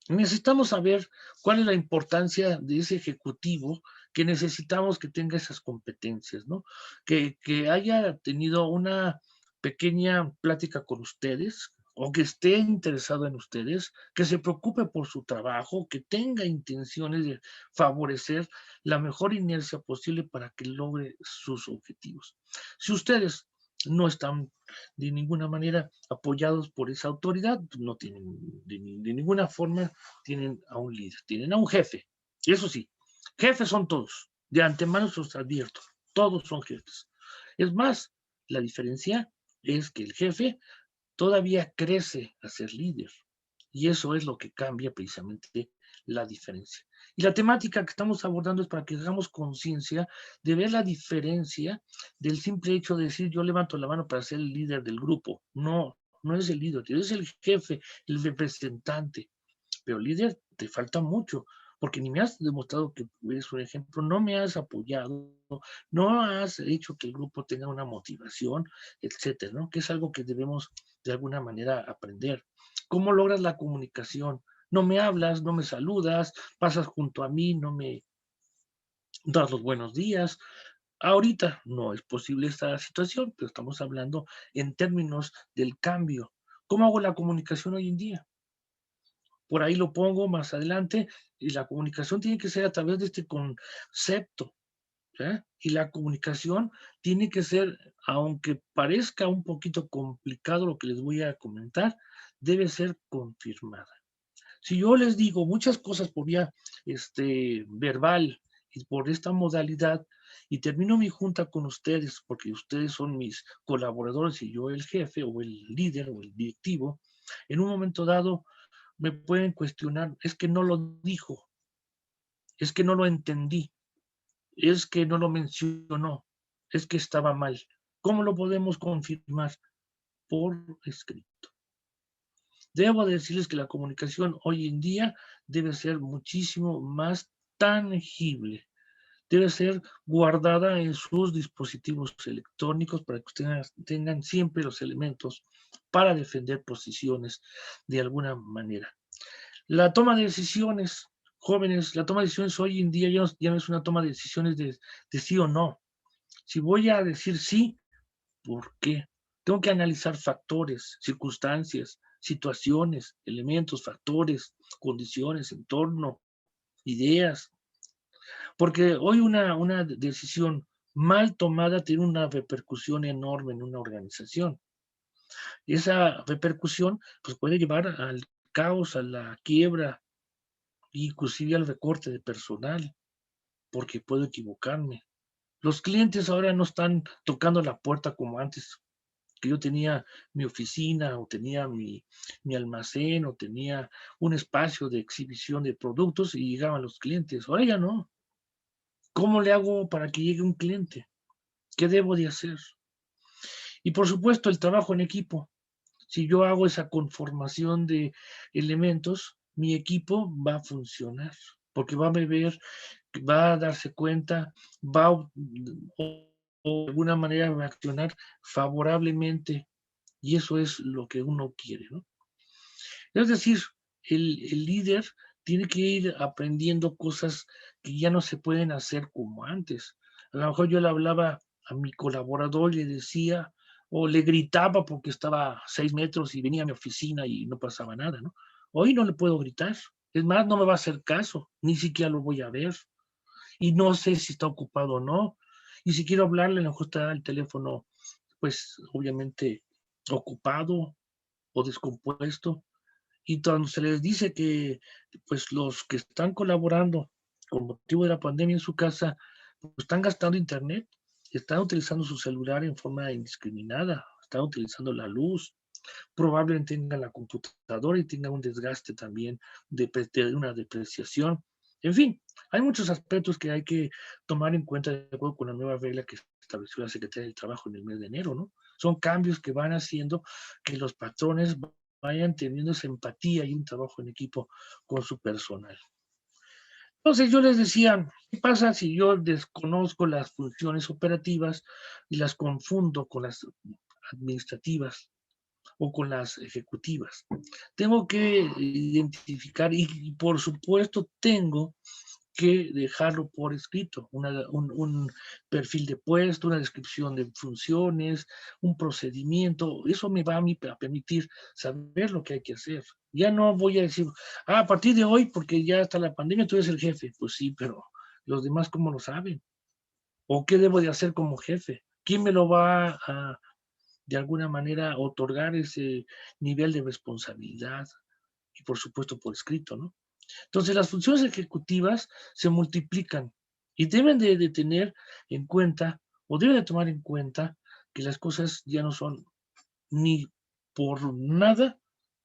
Necesitamos saber cuál es la importancia de ese ejecutivo que necesitamos que tenga esas competencias, ¿no? Que haya tenido una pequeña plática con ustedes o que esté interesado en ustedes, que se preocupe por su trabajo, que tenga intenciones de favorecer la mejor inercia posible para que logre sus objetivos. Si ustedes no están de ninguna manera apoyados por esa autoridad, no tienen de ninguna forma tienen a un líder, tienen a un jefe. Eso sí, jefes son todos, de antemano se los advierto, todos son jefes. Es más, la diferencia es que el jefe todavía crece a ser líder. Y eso es lo que cambia precisamente la diferencia. Y la temática que estamos abordando es para que hagamos conciencia de ver la diferencia del simple hecho de decir yo levanto la mano para ser el líder del grupo. No, no es el líder, es el jefe, el representante. Pero líder, te falta mucho, porque ni me has demostrado que eres un ejemplo, no me has apoyado, no has hecho que el grupo tenga una motivación, etcétera, ¿no? Que es algo que debemos de alguna manera aprender. ¿Cómo logras la comunicación? No me hablas, no me saludas, pasas junto a mí, no me das los buenos días. Ahorita no es posible esta situación, pero estamos hablando en términos del cambio. ¿Cómo hago la comunicación hoy en día? Por ahí lo pongo más adelante, y la comunicación tiene que ser a través de este concepto, ¿eh? Y la comunicación tiene que ser, aunque parezca un poquito complicado lo que les voy a comentar, debe ser confirmada. Si yo les digo muchas cosas por vía verbal y por esta modalidad, y termino mi junta con ustedes, porque ustedes son mis colaboradores y yo el jefe o el líder o el directivo, en un momento dado me pueden cuestionar, es que no lo dijo, es que no lo entendí, es que no lo mencionó, es que estaba mal. ¿Cómo lo podemos confirmar? Por escrito. Debo decirles que la comunicación hoy en día debe ser muchísimo más tangible, debe ser guardada en sus dispositivos electrónicos para que ustedes tengan siempre los elementos para defender posiciones de alguna manera. La toma de decisiones, jóvenes, la toma de decisiones hoy en día ya no es una toma de decisiones de sí o no. Si voy a decir sí, ¿por qué? Tengo que analizar factores, circunstancias, situaciones, elementos, factores, condiciones, entorno, ideas. Porque hoy una decisión mal tomada tiene una repercusión enorme en una organización. Esa repercusión pues, puede llevar al caos, a la quiebra, inclusive al recorte de personal, porque puedo equivocarme. Los clientes ahora no están tocando la puerta como antes, que yo tenía mi oficina o tenía mi almacén o tenía un espacio de exhibición de productos y llegaban los clientes. Ahora ya no. ¿Cómo le hago para que llegue un cliente? ¿Qué debo de hacer? Y por supuesto el trabajo en equipo. Si yo hago esa conformación de elementos, mi equipo va a funcionar, porque va a ver, va a darse cuenta, va a, o de alguna manera reaccionar favorablemente, y eso es lo que uno quiere, ¿no? Es decir, el líder tiene que ir aprendiendo cosas que ya no se pueden hacer como antes. A lo mejor yo le hablaba a mi colaborador y le decía, o le gritaba porque estaba a 6 metros y venía a mi oficina y no pasaba nada, ¿no? Hoy no le puedo gritar. Es más, no me va a hacer caso, ni siquiera lo voy a ver. Y no sé si está ocupado o no. Y si quiero hablarle, a lo mejor está el teléfono, pues obviamente ocupado o descompuesto. Y cuando se les dice que, pues, los que están colaborando con motivo de la pandemia en su casa, pues, están gastando internet, están utilizando su celular en forma indiscriminada, están utilizando la luz, probablemente tenga la computadora y tenga un desgaste también de una depreciación. En fin, hay muchos aspectos que hay que tomar en cuenta de acuerdo con la nueva regla que estableció la Secretaría del Trabajo en el mes de enero, ¿no? Son cambios que van haciendo que los patrones vayan teniendo esa empatía y un trabajo en equipo con su personal. Entonces yo les decía, ¿qué pasa si yo desconozco las funciones operativas y las confundo con las administrativas o con las ejecutivas? Tengo que identificar y por supuesto tengo que dejarlo por escrito, un perfil de puesto, una descripción de funciones, un procedimiento. Eso me va a, mí, a permitir saber lo que hay que hacer. Ya no voy a decir, a partir de hoy, porque ya está la pandemia, tú eres el jefe. Pues sí, pero los demás, ¿cómo lo saben? ¿O qué debo de hacer como jefe? ¿Quién me lo va a, de alguna manera, otorgar ese nivel de responsabilidad? Y por supuesto por escrito, ¿no? Entonces, las funciones ejecutivas se multiplican y deben de tener en cuenta o deben de tomar en cuenta que las cosas ya no son ni por nada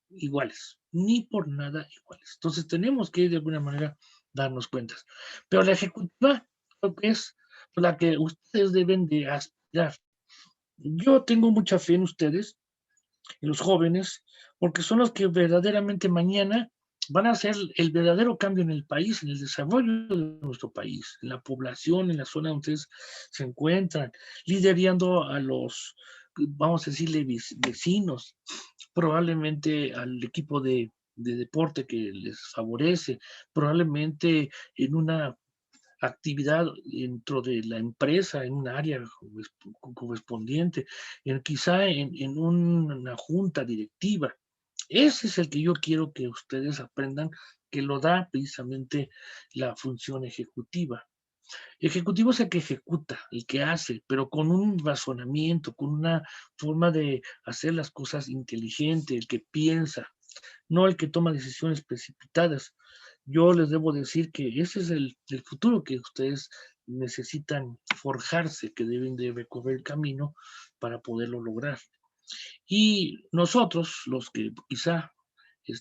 iguales, ni por nada iguales. Entonces, tenemos que de alguna manera darnos cuentas. Pero la ejecutiva creo que es la que ustedes deben de aspirar. Yo tengo mucha fe en ustedes, en los jóvenes, porque son los que verdaderamente mañana van a hacer el verdadero cambio en el país, en el desarrollo de nuestro país, en la población, en la zona donde ustedes se encuentran, liderando a los, vamos a decirle, vecinos, probablemente al equipo de deporte que les favorece, probablemente en una actividad dentro de la empresa, en un área correspondiente, quizá en una junta directiva. Ese es el que yo quiero que ustedes aprendan, que lo da precisamente la función ejecutiva. Ejecutivo es el que ejecuta, el que hace, pero con un razonamiento, con una forma de hacer las cosas inteligente, el que piensa, no el que toma decisiones precipitadas. Yo les debo decir que ese es el futuro que ustedes necesitan forjarse, que deben de recorrer el camino para poderlo lograr. Y nosotros, los que quizá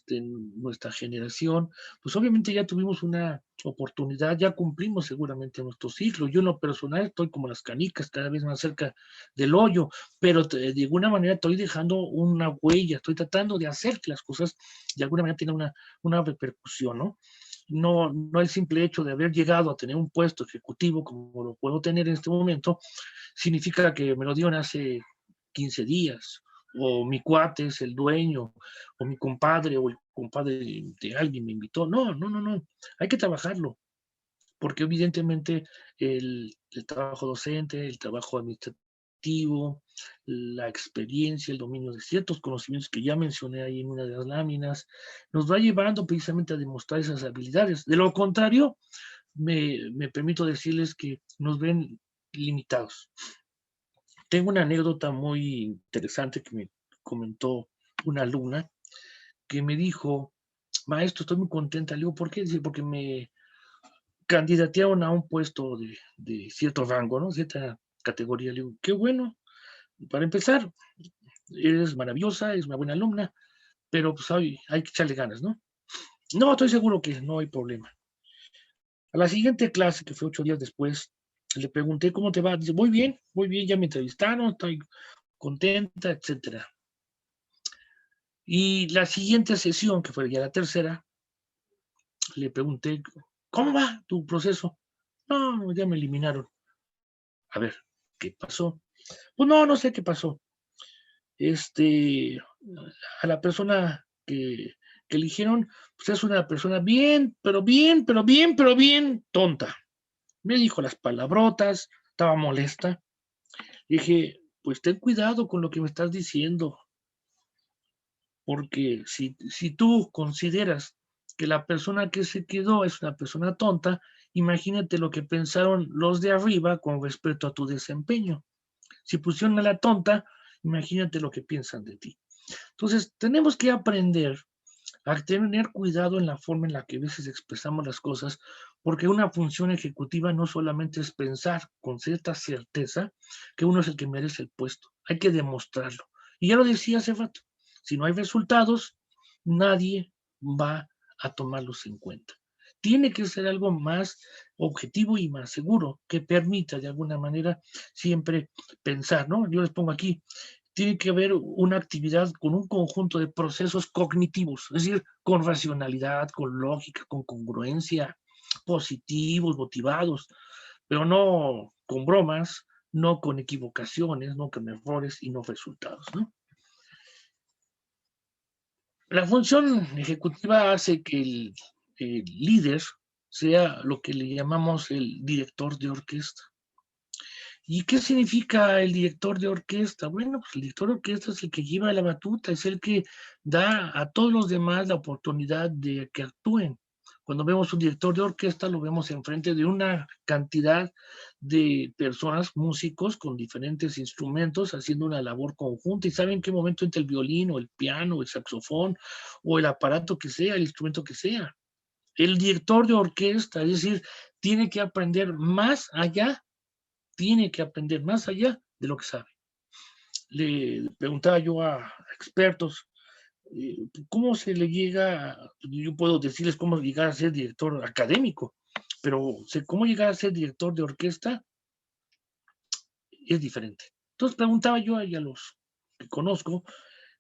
nuestra generación, pues obviamente ya tuvimos una oportunidad, ya cumplimos seguramente nuestro ciclo. Yo en lo personal estoy como las canicas, cada vez más cerca del hoyo, pero de alguna manera estoy dejando una huella, estoy tratando de hacer que las cosas de alguna manera tengan una repercusión, ¿no? No el simple hecho de haber llegado a tener un puesto ejecutivo como lo puedo tener en este momento, significa que me lo dieron hace 15 días, o mi cuate es el dueño, o mi compadre, o el compadre de alguien me invitó. No, no, no, no. Hay que trabajarlo, porque evidentemente el trabajo docente, el trabajo administrativo, la experiencia, el dominio de ciertos conocimientos que ya mencioné ahí en una de las láminas, nos va llevando precisamente a demostrar esas habilidades. De lo contrario, me permito decirles que nos ven limitados. Tengo una anécdota muy interesante que me comentó una alumna que me dijo, maestro, estoy muy contenta. Le digo, ¿por qué? Dice, porque me candidatearon a un puesto de cierto rango, ¿no? Cierta categoría. Le digo, qué bueno. Para empezar, eres maravillosa, eres una buena alumna, pero pues hay que echarle ganas, ¿no? No, estoy seguro que no hay problema. A la siguiente clase, que fue 8 días después, le pregunté, ¿cómo te va? Dice, muy bien, ya me entrevistaron, estoy contenta, etcétera. Y la siguiente sesión, que fue ya la tercera, le pregunté, ¿cómo va tu proceso? No, ya me eliminaron. A ver, ¿qué pasó? Pues no sé qué pasó. A la persona que eligieron, pues es una persona bien tonta. Me dijo las palabrotas, estaba molesta. Dije, pues ten cuidado con lo que me estás diciendo, porque si tú consideras que la persona que se quedó es una persona tonta, imagínate lo que pensaron los de arriba con respecto a tu desempeño. Si pusieron a la tonta, imagínate lo que piensan de ti. Entonces, tenemos que aprender a tener cuidado en la forma en la que a veces expresamos las cosas, porque una función ejecutiva no solamente es pensar con cierta certeza que uno es el que merece el puesto, hay que demostrarlo. Y ya lo decía hace rato, Si no hay resultados, nadie va a tomarlos en cuenta. Tiene que ser algo más objetivo y más seguro, que permita de alguna manera siempre pensar, ¿no? Yo les pongo aquí, tiene que haber una actividad con un conjunto de procesos cognitivos, es decir, con racionalidad, con lógica, con congruencia, positivos, motivados, pero no con bromas, no con equivocaciones, no con errores y no resultados, ¿no? La función ejecutiva hace que el líder sea lo que le llamamos el director de orquesta. ¿Y qué significa el director de orquesta? Bueno, pues el director de orquesta es el que lleva la batuta, es el que da a todos los demás la oportunidad de que actúen. Cuando vemos un director de orquesta, lo vemos enfrente de una cantidad de personas, músicos con diferentes instrumentos, haciendo una labor conjunta y saben en qué momento entra el violín o el piano o el saxofón o el aparato que sea, el instrumento que sea. El director de orquesta, es decir, tiene que aprender más allá, tiene que aprender más allá de lo que sabe. Le preguntaba yo a expertos, ¿cómo se le llega? Yo puedo decirles cómo llegar a ser director académico, pero cómo llegar a ser director de orquesta es diferente. Entonces preguntaba yo a los que conozco,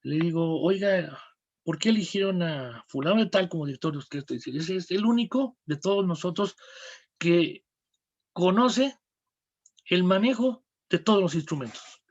le digo, oiga, ¿por qué eligieron a fulano de tal como director de orquesta? Y dice, ese es el único de todos nosotros que conoce el manejo de todos los instrumentos.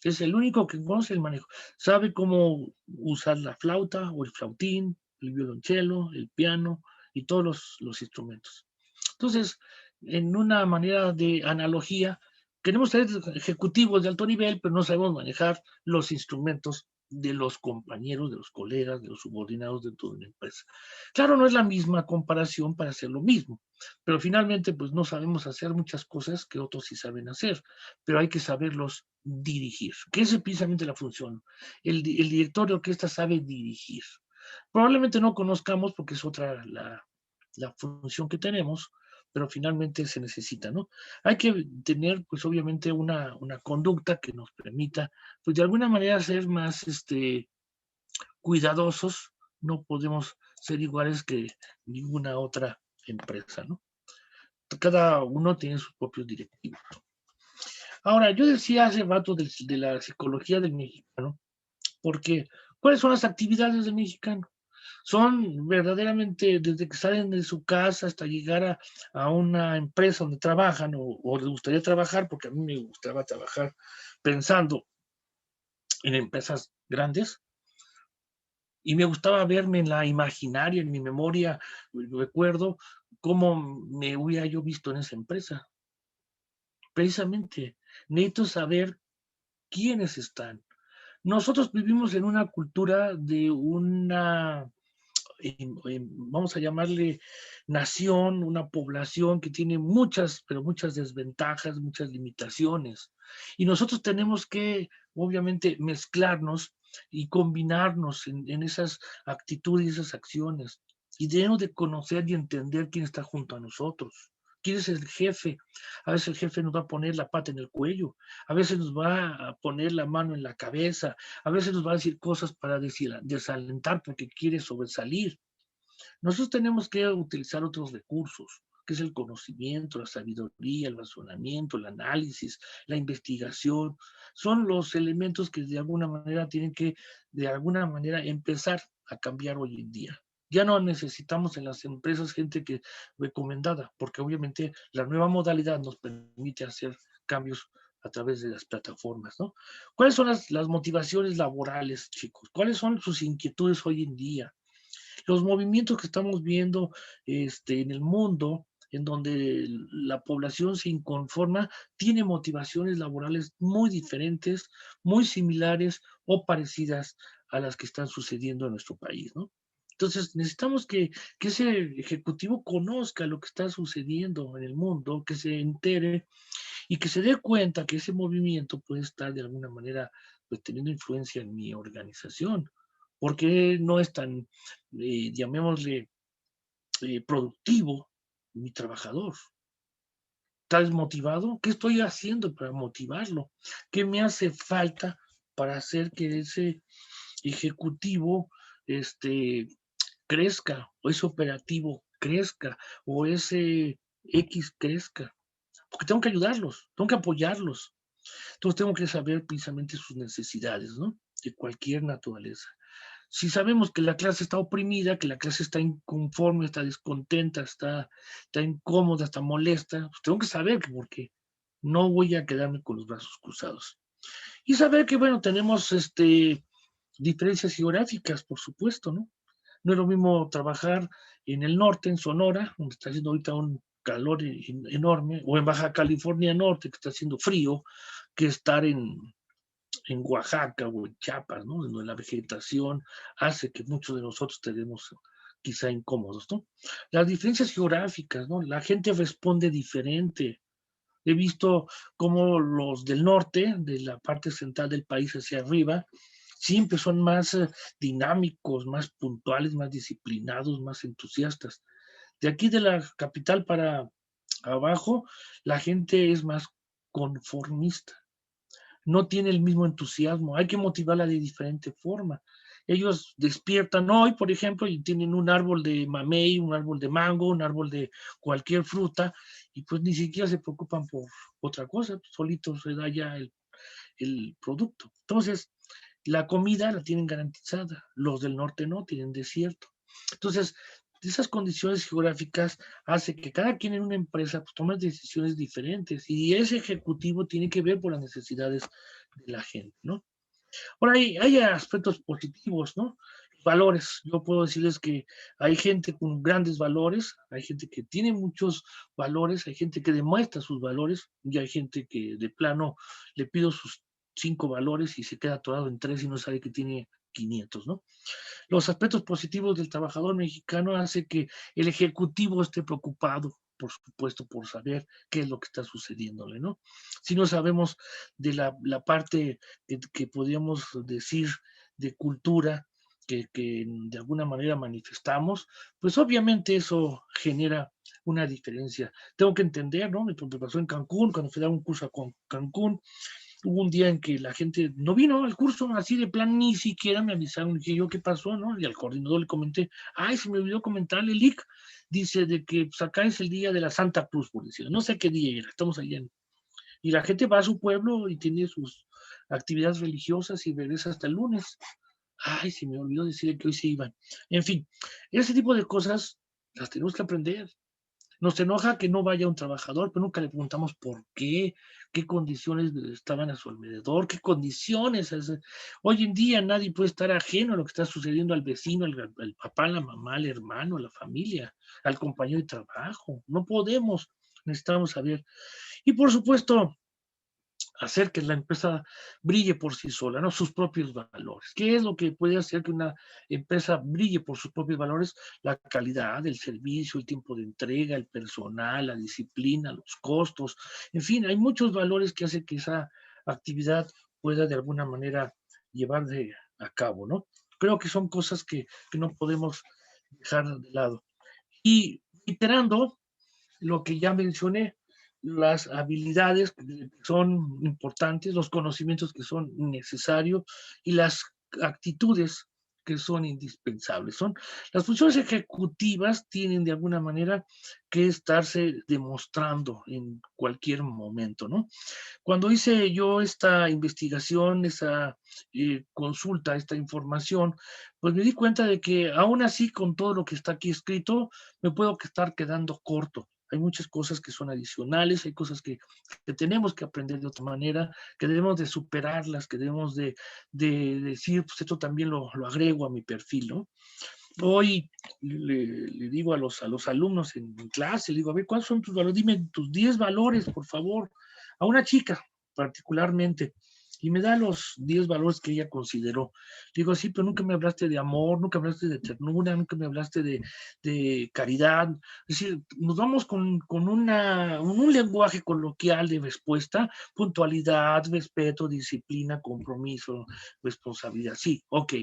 Es el único que conoce el manejo. Sabe cómo usar la flauta o el flautín, el violonchelo, el piano y todos los instrumentos. Entonces, en una manera de analogía, queremos ser ejecutivos de alto nivel, pero no sabemos manejar los instrumentos de los compañeros, de los colegas, de los subordinados dentro de una empresa. Claro, no es la misma comparación para hacer lo mismo, pero finalmente pues no sabemos hacer muchas cosas que otros sí saben hacer, pero hay que saberlos dirigir, que esa es precisamente la función. El director de orquesta sabe dirigir. Probablemente no conozcamos porque es otra la función que tenemos, pero finalmente se necesita, ¿no? Hay que tener, pues obviamente, una conducta que nos permita, pues de alguna manera ser más cuidadosos, no podemos ser iguales que ninguna otra empresa, ¿no? Cada uno tiene sus propios directivos. Ahora, yo decía hace rato de la psicología del mexicano, porque ¿cuáles son las actividades del mexicano? Son verdaderamente desde que salen de su casa hasta llegar a una empresa donde trabajan o les gustaría trabajar, porque a mí me gustaba trabajar pensando en empresas grandes y me gustaba verme en la imaginaria, en mi memoria, recuerdo cómo me hubiera yo visto en esa empresa. Precisamente, necesito saber quiénes están. Nosotros vivimos en una cultura de una vamos a llamarle nación, una población que tiene muchas, pero muchas desventajas, muchas limitaciones. Y nosotros tenemos que, obviamente, mezclarnos y combinarnos en esas actitudes y esas acciones. Y debemos de conocer y entender quién está junto a nosotros. ¿Quién es el jefe? A veces el jefe nos va a poner la pata en el cuello, a veces nos va a poner la mano en la cabeza, a veces nos va a decir cosas para desalentar porque quiere sobresalir. Nosotros tenemos que utilizar otros recursos, que es el conocimiento, la sabiduría, el razonamiento, el análisis, la investigación. Son los elementos que de alguna manera tienen que, de alguna manera, empezar a cambiar hoy en día. Ya no necesitamos en las empresas gente que recomendada, porque obviamente la nueva modalidad nos permite hacer cambios a través de las plataformas, ¿no? ¿Cuáles son las motivaciones laborales, chicos? ¿Cuáles son sus inquietudes hoy en día? Los movimientos que estamos viendo en el mundo, en donde la población se inconforma, tiene motivaciones laborales muy diferentes, muy similares o parecidas a las que están sucediendo en nuestro país, ¿no? Entonces, necesitamos que ese ejecutivo conozca lo que está sucediendo en el mundo, que se entere y que se dé cuenta que ese movimiento puede estar de alguna manera pues, teniendo influencia en mi organización. ¿Por qué no es tan, llamémosle, productivo mi trabajador? ¿Está desmotivado? ¿Qué estoy haciendo para motivarlo? ¿Qué me hace falta para hacer que ese ejecutivo crezca, o ese operativo crezca, o ese X crezca, porque tengo que ayudarlos, tengo que apoyarlos. Entonces tengo que saber precisamente sus necesidades, ¿no? De cualquier naturaleza. Si sabemos que la clase está oprimida, que la clase está inconforme, está descontenta, está incómoda, está molesta, pues tengo que saber que porque no voy a quedarme con los brazos cruzados. Y saber que, bueno, tenemos diferencias geográficas, por supuesto, ¿no? No es lo mismo trabajar en el norte, en Sonora, donde está haciendo ahorita un calor enorme, o en Baja California Norte, que está haciendo frío, que estar en Oaxaca o en Chiapas, ¿no? Donde la vegetación hace que muchos de nosotros tenemos quizá incómodos, ¿no? Las diferencias geográficas, ¿no? La gente responde diferente. He visto cómo los del norte, de la parte central del país hacia arriba, siempre son más dinámicos, más puntuales, más disciplinados, más entusiastas. De aquí de la capital para abajo, la gente es más conformista, no tiene el mismo entusiasmo, hay que motivarla de diferente forma. Ellos despiertan hoy, por ejemplo, y tienen un árbol de mamey, un árbol de mango, un árbol de cualquier fruta, y pues ni siquiera se preocupan por otra cosa, solito se da ya el producto. Entonces, la comida la tienen garantizada, los del norte no, tienen desierto. Entonces, esas condiciones geográficas hace que cada quien en una empresa pues, tome decisiones diferentes y ese ejecutivo tiene que ver por las necesidades de la gente, ¿no? Ahora hay aspectos positivos, ¿no? Valores. Yo puedo decirles que hay gente con grandes valores, hay gente que tiene muchos valores, hay gente que demuestra sus valores y hay gente que de plano le pido sus 5 valores y se queda atorado en 3 y no sabe que tiene 500, ¿no? Los aspectos positivos del trabajador mexicano hace que el ejecutivo esté preocupado, por supuesto, por saber qué es lo que está sucediéndole, ¿no? Si no sabemos de la parte que podríamos decir de cultura, que de alguna manera manifestamos, pues obviamente eso genera una diferencia. Tengo que entender, ¿no? Lo que pasó en Cancún, cuando fui a dar un curso a Cancún, hubo un día en que la gente no vino al curso, así de plan, ni siquiera me avisaron, dije yo, ¿qué pasó? ¿No? Y al coordinador le comenté, ay, se me olvidó comentarle, Lick, dice de que pues, acá es el día de la Santa Cruz, por decirlo, no sé qué día era, estamos allá y la gente va a su pueblo y tiene sus actividades religiosas y regresa hasta el lunes. Ay, se me olvidó decirle que hoy se iban. En fin, ese tipo de cosas las tenemos que aprender. Nos enoja que no vaya un trabajador, pero nunca le preguntamos por qué condiciones estaban a su alrededor, qué condiciones. Hoy en día nadie puede estar ajeno a lo que está sucediendo al vecino, al papá, la mamá, al hermano, a la familia, al compañero de trabajo. No podemos, necesitamos saber. Y por supuesto, hacer que la empresa brille por sí sola, ¿no? Sus propios valores. ¿Qué es lo que puede hacer que una empresa brille por sus propios valores? La calidad, el servicio, el tiempo de entrega, el personal, la disciplina, los costos. En fin, hay muchos valores que hacen que esa actividad pueda de alguna manera llevarse a cabo, ¿no? Creo que son cosas que no podemos dejar de lado. Y iterando, lo que ya mencioné, las habilidades que son importantes, los conocimientos que son necesarios y las actitudes que son indispensables. Son las funciones ejecutivas tienen de alguna manera que estarse demostrando en cualquier momento, ¿no? Cuando hice yo esta investigación, esa consulta, esta información, pues me di cuenta de que aún así con todo lo que está aquí escrito, me puedo estar quedando corto. Hay muchas cosas que son adicionales, hay cosas que tenemos que aprender de otra manera, que debemos de superarlas, que debemos de decir, pues esto también lo agrego a mi perfil, ¿no? Hoy le digo a los alumnos en clase, le digo, a ver, ¿cuáles son tus valores? Dime tus 10 valores, por favor, a una chica particularmente, y me da los 10 valores que ella consideró. Digo, sí, pero nunca me hablaste de amor, nunca me hablaste de ternura, nunca me hablaste de caridad. Es decir, nos vamos con un lenguaje coloquial de respuesta, puntualidad, respeto, disciplina, compromiso, responsabilidad. Sí, ok.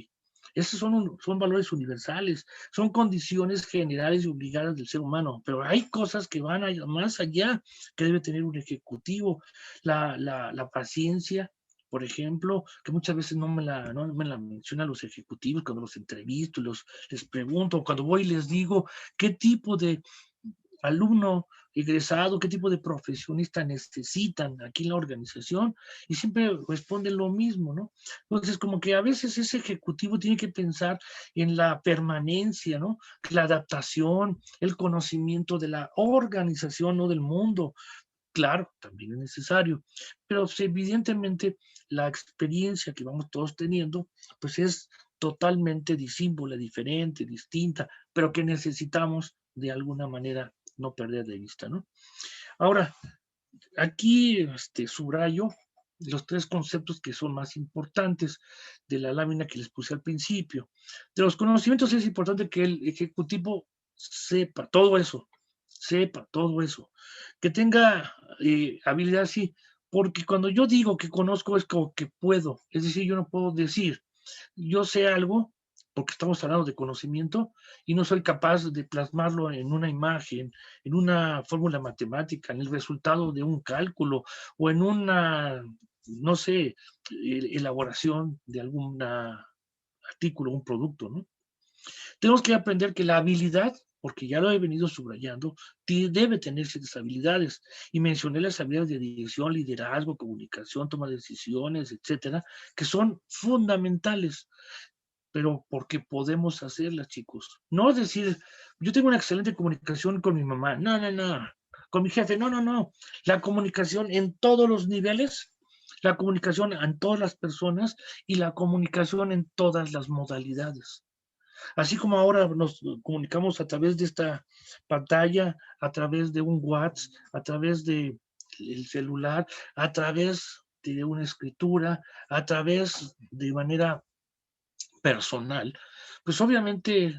Esos son valores universales, son condiciones generales y obligadas del ser humano, pero hay cosas que van más allá que debe tener un ejecutivo, la paciencia, por ejemplo, que muchas veces no me la mencionan los ejecutivos cuando los entrevisto, les pregunto, cuando voy y les digo qué tipo de alumno egresado, qué tipo de profesionista necesitan aquí en la organización, y siempre responden lo mismo, ¿no? Entonces, como que a veces ese ejecutivo tiene que pensar en la permanencia, ¿no? La adaptación, el conocimiento de la organización, no del mundo. Claro, también es necesario, pero evidentemente la experiencia que vamos todos teniendo, pues es totalmente disímbula, diferente, distinta, pero que necesitamos de alguna manera no perder de vista, ¿no? Ahora, aquí subrayo los 3 conceptos que son más importantes de la lámina que les puse al principio. De los conocimientos es importante que el ejecutivo sepa todo eso, que tenga habilidad, sí, porque cuando yo digo que conozco es como que puedo, es decir, yo no puedo decir, yo sé algo, porque estamos hablando de conocimiento, y no soy capaz de plasmarlo en una imagen, en una fórmula matemática, en el resultado de un cálculo o en una, no sé, elaboración de algún artículo, un producto, ¿no? Tenemos que aprender que la habilidad, porque ya lo he venido subrayando, debe tener ciertas habilidades. Y mencioné las habilidades de dirección, liderazgo, comunicación, toma de decisiones, etcétera, que son fundamentales, pero porque podemos hacerlas, chicos. No es decir, yo tengo una excelente comunicación con mi mamá. No, no, no. Con mi jefe. No, no, no. La comunicación en todos los niveles, la comunicación en todas las personas y la comunicación en todas las modalidades. Así como ahora nos comunicamos a través de esta pantalla, a través de un WhatsApp, a través de el celular, a través de una escritura, a través de manera personal, pues obviamente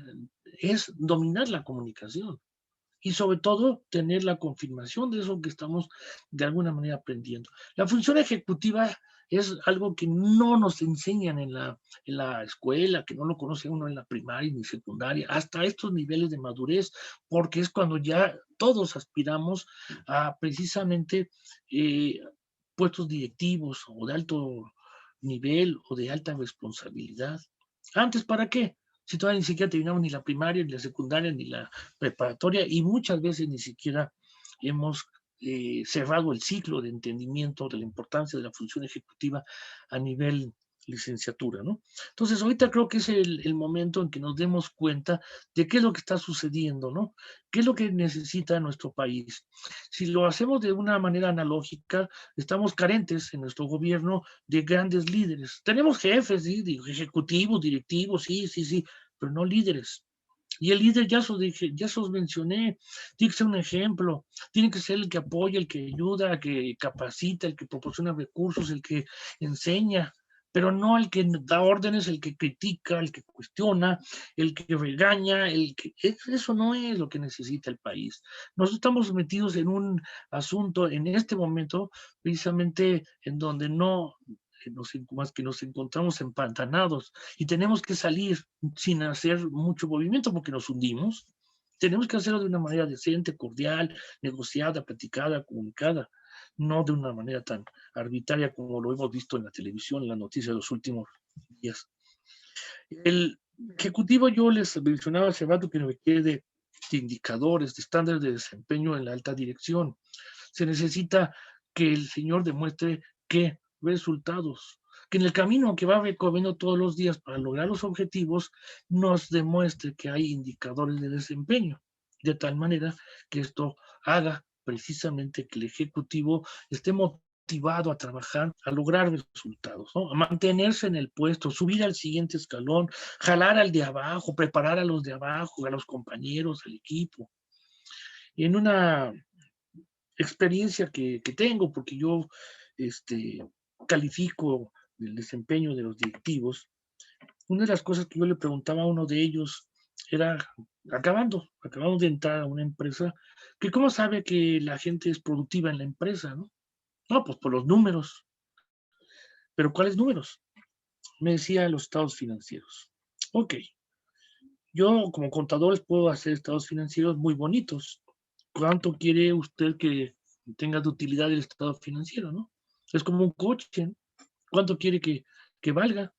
es dominar la comunicación y sobre todo tener la confirmación de eso que estamos de alguna manera aprendiendo. La función ejecutiva es algo que no nos enseñan en la escuela, que no lo conoce uno en la primaria ni secundaria, hasta estos niveles de madurez, porque es cuando ya todos aspiramos a precisamente puestos directivos o de alto nivel o de alta responsabilidad. Antes, ¿para qué? Si todavía ni siquiera terminamos ni la primaria, ni la secundaria, ni la preparatoria, y muchas veces ni siquiera hemos cerrado el ciclo de entendimiento de la importancia de la función ejecutiva a nivel licenciatura, ¿no? Entonces, ahorita creo que es el momento en que nos demos cuenta de qué es lo que está sucediendo, ¿no? ¿Qué es lo que necesita nuestro país? Si lo hacemos de una manera analógica, estamos carentes en nuestro gobierno de grandes líderes. Tenemos jefes, ¿sí? Ejecutivos, directivos, sí, sí, sí, pero no líderes. Y el líder, ya os mencioné, tiene que ser un ejemplo, tiene que ser el que apoya, el que ayuda, el que capacita, el que proporciona recursos, el que enseña, pero no el que da órdenes, el que critica, el que cuestiona, el que regaña, eso no es lo que necesita el país. Nosotros estamos metidos en un asunto en este momento, precisamente en donde más que nos encontramos empantanados y tenemos que salir sin hacer mucho movimiento porque nos hundimos. Tenemos que hacerlo de una manera decente, cordial, negociada, platicada, comunicada, no de una manera tan arbitraria como lo hemos visto en la televisión, en las noticias de los últimos días. El ejecutivo, yo les mencionaba hace rato que requiere de indicadores, de estándares de desempeño en la alta dirección. Se necesita que el señor demuestre que resultados, que en el camino que va recorriendo todos los días para lograr los objetivos, nos demuestre que hay indicadores de desempeño, de tal manera que esto haga precisamente que el ejecutivo esté motivado a trabajar, a lograr resultados, ¿no? A mantenerse en el puesto, subir al siguiente escalón, jalar al de abajo, preparar a los de abajo, a los compañeros, al equipo. Y en una experiencia que tengo, porque yo califico el desempeño de los directivos, una de las cosas que yo le preguntaba a uno de ellos era, acabamos de entrar a una empresa, que cómo sabe que la gente es productiva en la empresa, ¿no? No, pues por los números. ¿Pero cuáles números? Me decía los estados financieros. Ok, yo como contador les puedo hacer estados financieros muy bonitos. ¿Cuánto quiere usted que tenga de utilidad el estado financiero, no? Es como un coche, ¿no? ¿Cuánto quiere que valga?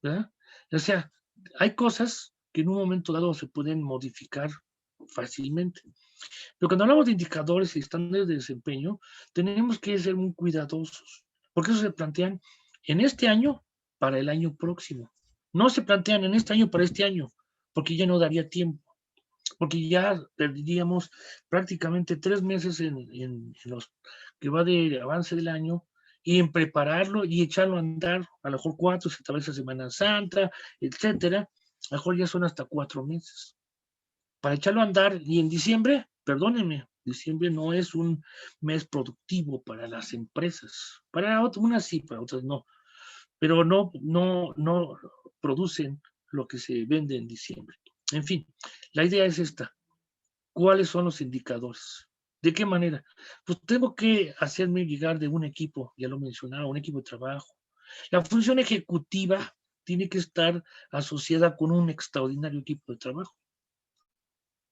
¿Verdad? O sea, hay cosas que en un momento dado se pueden modificar fácilmente. Pero cuando hablamos de indicadores y estándares de desempeño, tenemos que ser muy cuidadosos, porque eso se plantean en este año para el año próximo. No se plantean en este año para este año, porque ya no daría tiempo, porque ya perderíamos prácticamente 3 meses en los que va de avance del año y en prepararlo y echarlo a andar, a lo mejor 4, si tal vez a Semana Santa, etcétera, a lo mejor ya son hasta 4 meses para echarlo a andar. Y en diciembre, perdónenme, diciembre no es un mes productivo para las empresas. Para unas sí, para otras no. Pero no producen lo que se vende en diciembre. En fin, la idea es esta. ¿Cuáles son los indicadores? ¿De qué manera? Pues tengo que hacerme llegar de un equipo, ya lo mencionaba, un equipo de trabajo. La función ejecutiva tiene que estar asociada con un extraordinario equipo de trabajo.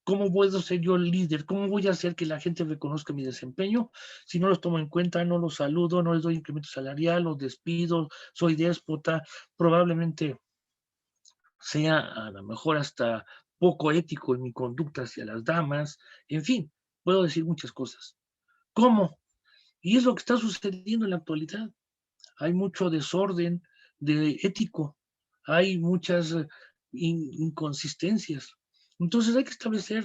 ¿Cómo puedo ser yo el líder? ¿Cómo voy a hacer que la gente reconozca mi desempeño si no los tomo en cuenta, no los saludo, no les doy incremento salarial, los despido, soy déspota? Probablemente sea a lo mejor hasta poco ético en mi conducta hacia las damas. En fin, puedo decir muchas cosas. ¿Cómo? Y es lo que está sucediendo en la actualidad. Hay mucho desorden ético, hay muchas inconsistencias. Entonces hay que establecer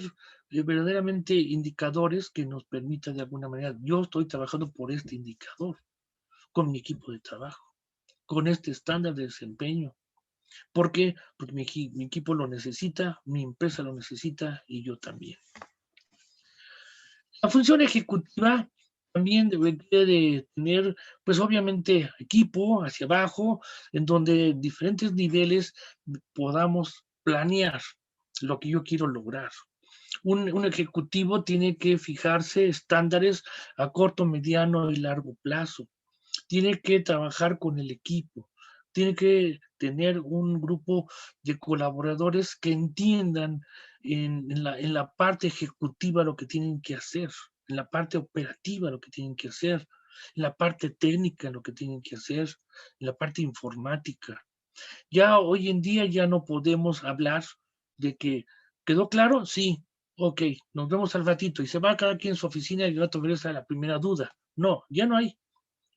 verdaderamente indicadores que nos permitan de alguna manera, yo estoy trabajando por este indicador, con mi equipo de trabajo, con este estándar de desempeño. ¿Por qué? Porque mi equipo lo necesita, mi empresa lo necesita y yo también. La función ejecutiva también debe de tener, pues obviamente, equipo hacia abajo, en donde diferentes niveles podamos planear lo que yo quiero lograr. Un ejecutivo tiene que fijarse estándares a corto, mediano y largo plazo. Tiene que trabajar con el equipo. Tiene que tener un grupo de colaboradores que entiendan en la parte ejecutiva lo que tienen que hacer, en la parte operativa lo que tienen que hacer, en la parte técnica lo que tienen que hacer, en la parte informática. Ya hoy en día ya no podemos hablar de que quedó claro, sí, ok, nos vemos al ratito y se va cada quien a su oficina y el rato regresa a la primera duda. No, ya no hay.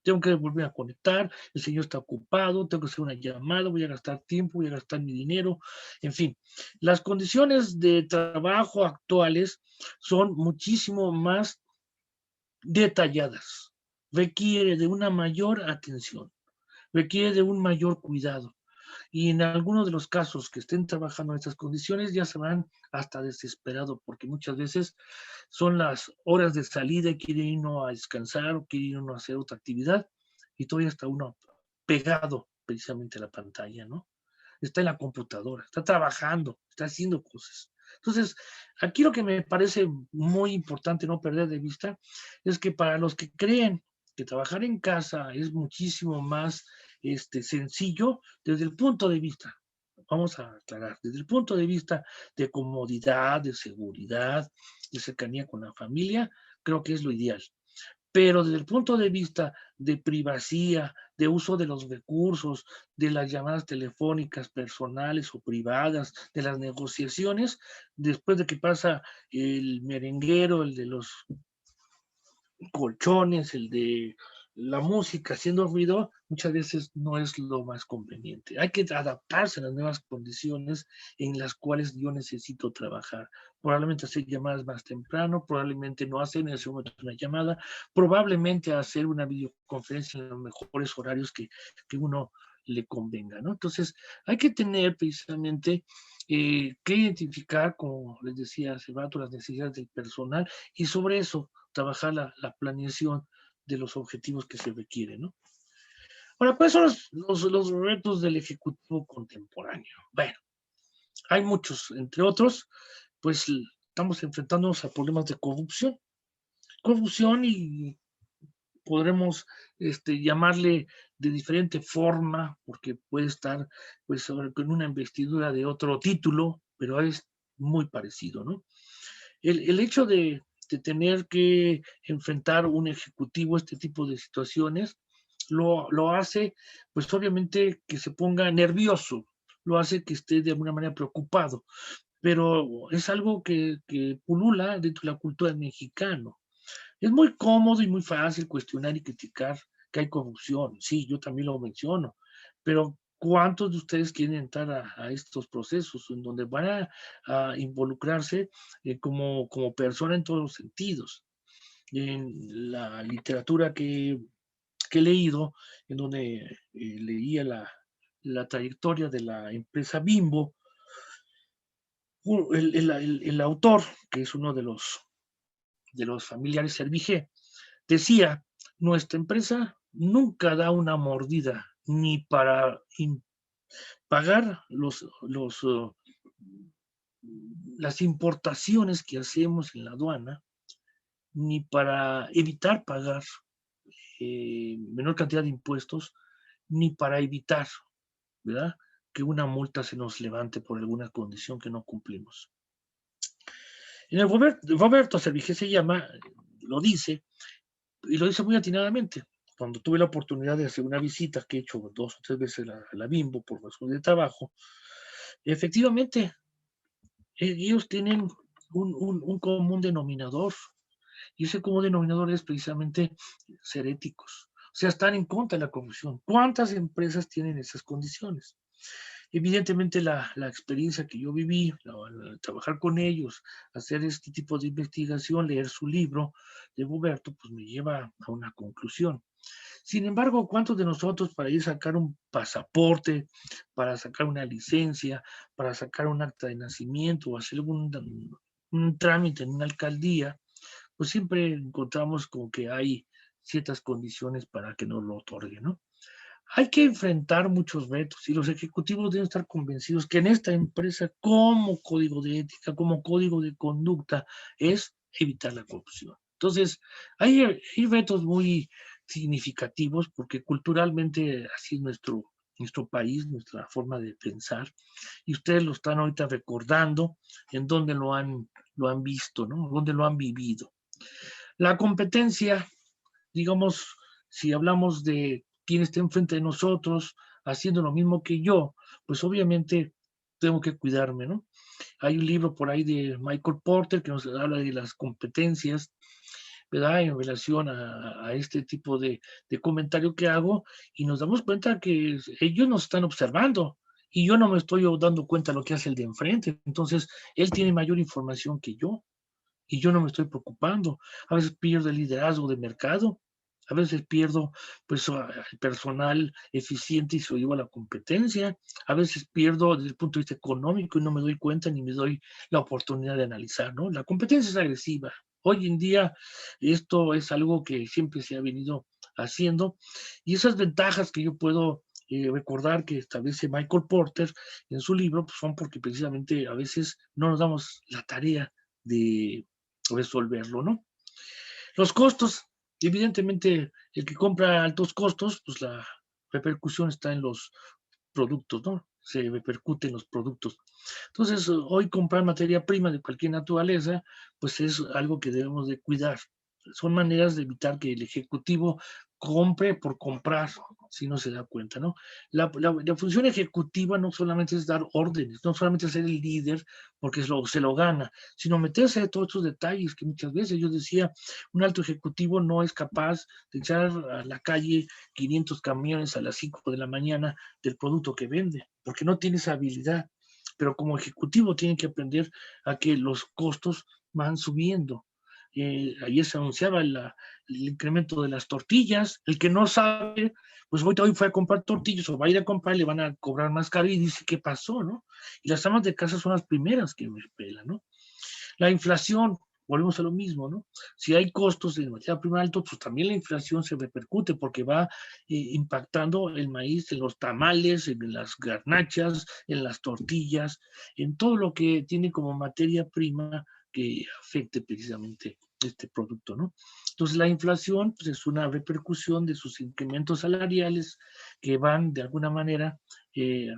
Tengo que volver a conectar, el señor está ocupado, tengo que hacer una llamada, voy a gastar tiempo, voy a gastar mi dinero, en fin. Las condiciones de trabajo actuales son muchísimo más detalladas, requiere de una mayor atención, requiere de un mayor cuidado. Y en algunos de los casos que estén trabajando en estas condiciones ya se van hasta desesperado, porque muchas veces son las horas de salida y quiere uno a descansar o quiere uno a hacer otra actividad y todavía está uno pegado precisamente a la pantalla, ¿no? Está en la computadora, está trabajando, está haciendo cosas. Entonces, aquí lo que me parece muy importante no perder de vista es que para los que creen que trabajar en casa es muchísimo más sencillo desde el punto de vista, vamos a aclarar, desde el punto de vista de comodidad, de seguridad, de cercanía con la familia, creo que es lo ideal. Pero desde el punto de vista de privacidad, de uso de los recursos, de las llamadas telefónicas personales o privadas, de las negociaciones, después de que pasa el merenguero, el de los colchones, el de la música haciendo ruido, muchas veces no es lo más conveniente. Hay que adaptarse a las nuevas condiciones en las cuales yo necesito trabajar. Probablemente hacer llamadas más temprano, probablemente no hacer en ese momento una llamada, probablemente hacer una videoconferencia en los mejores horarios que uno le convenga, ¿no? Entonces, hay que tener precisamente que identificar, como les decía hace rato, las necesidades del personal y sobre eso trabajar la planeación de los objetivos que se requieren, ¿no? Ahora, ¿cuáles son los retos del ejecutivo contemporáneo? Bueno, hay muchos, entre otros, pues estamos enfrentándonos a problemas de corrupción. Corrupción y podremos llamarle de diferente forma, porque puede estar pues con una investidura de otro título, pero es muy parecido, ¿no? El hecho de tener que enfrentar un ejecutivo este tipo de situaciones lo hace, pues obviamente que se ponga nervioso, lo hace que esté de alguna manera preocupado, pero es algo que pulula dentro de la cultura del mexicano. Es muy cómodo y muy fácil cuestionar y criticar que hay corrupción. Sí, yo también lo menciono, pero ¿cuántos de ustedes quieren entrar a estos procesos en donde van a involucrarse como persona en todos los sentidos? En la literatura que he leído, en donde leía la trayectoria de la empresa Bimbo, el autor, que es uno de los familiares Servigé, decía, nuestra empresa nunca da una mordida ni para pagar las importaciones que hacemos en la aduana, ni para evitar pagar menor cantidad de impuestos, ni para evitar, ¿verdad?, que una multa se nos levante por alguna condición que no cumplimos. En el Roberto Servigé se llama, lo dice, y lo dice muy atinadamente. Cuando tuve la oportunidad de hacer una visita, que he hecho 2 o 3 veces a la Bimbo por razones de trabajo, efectivamente, ellos tienen un común denominador, y ese común denominador es precisamente ser éticos. O sea, están en contra de la corrupción. ¿Cuántas empresas tienen esas condiciones? Evidentemente la experiencia que yo viví, trabajar con ellos, hacer este tipo de investigación, leer su libro de Roberto, pues me lleva a una conclusión. Sin embargo, ¿cuántos de nosotros para ir a sacar un pasaporte, para sacar una licencia, para sacar un acta de nacimiento o hacer un trámite en una alcaldía, pues siempre encontramos como que hay ciertas condiciones para que nos lo otorguen, ¿no? Hay que enfrentar muchos retos y los ejecutivos deben estar convencidos que en esta empresa, como código de ética, como código de conducta, es evitar la corrupción. Entonces, hay retos muy significativos porque culturalmente así es nuestro país, nuestra forma de pensar, y ustedes lo están ahorita recordando en donde lo han visto, ¿no? Donde lo han vivido. La competencia, digamos, si hablamos de quién está enfrente de nosotros haciendo lo mismo que yo, pues obviamente tengo que cuidarme, ¿no? Hay un libro por ahí de Michael Porter que nos habla de las competencias, ¿verdad? En relación a este tipo de comentario que hago y nos damos cuenta que ellos nos están observando y yo no me estoy dando cuenta de lo que hace el de enfrente. Entonces, él tiene mayor información que yo y yo no me estoy preocupando. A veces pierdo el liderazgo de mercado, a veces pierdo pues el personal eficiente y se lo llevo a la competencia, a veces pierdo desde el punto de vista económico y no me doy cuenta ni me doy la oportunidad de analizar, ¿no? La competencia es agresiva. Hoy en día esto es algo que siempre se ha venido haciendo y esas ventajas que yo puedo recordar que establece Michael Porter en su libro, pues son porque precisamente a veces no nos damos la tarea de resolverlo, ¿no? Los costos, evidentemente, el que compra altos costos, pues la repercusión está en los productos, ¿no? Se repercute en los productos. Entonces, hoy comprar materia prima de cualquier naturaleza, pues es algo que debemos de cuidar. Son maneras de evitar que el ejecutivo compre por comprar, si no se da cuenta, ¿no? La función ejecutiva no solamente es dar órdenes, no solamente ser el líder porque se lo gana, sino meterse en todos estos detalles que muchas veces yo decía, un alto ejecutivo no es capaz de echar a la calle 500 camiones a las 5 de la mañana del producto que vende, porque no tiene esa habilidad. Pero como ejecutivo tiene que aprender a que los costos van subiendo. Ayer se anunciaba el incremento de las tortillas. El que no sabe, pues hoy fue a comprar tortillas o va a ir a comprar, le van a cobrar más caro y dice, ¿qué pasó? ¿No? Y las amas de casa son las primeras que me pelan, ¿no? La inflación, volvemos a lo mismo, ¿no? Si hay costos de materia prima altos, pues también la inflación se repercute porque va impactando el maíz en los tamales, en las garnachas, en las tortillas, en todo lo que tiene como materia prima que afecte precisamente este producto, ¿no? Entonces la inflación pues, es una repercusión de sus incrementos salariales que van de alguna manera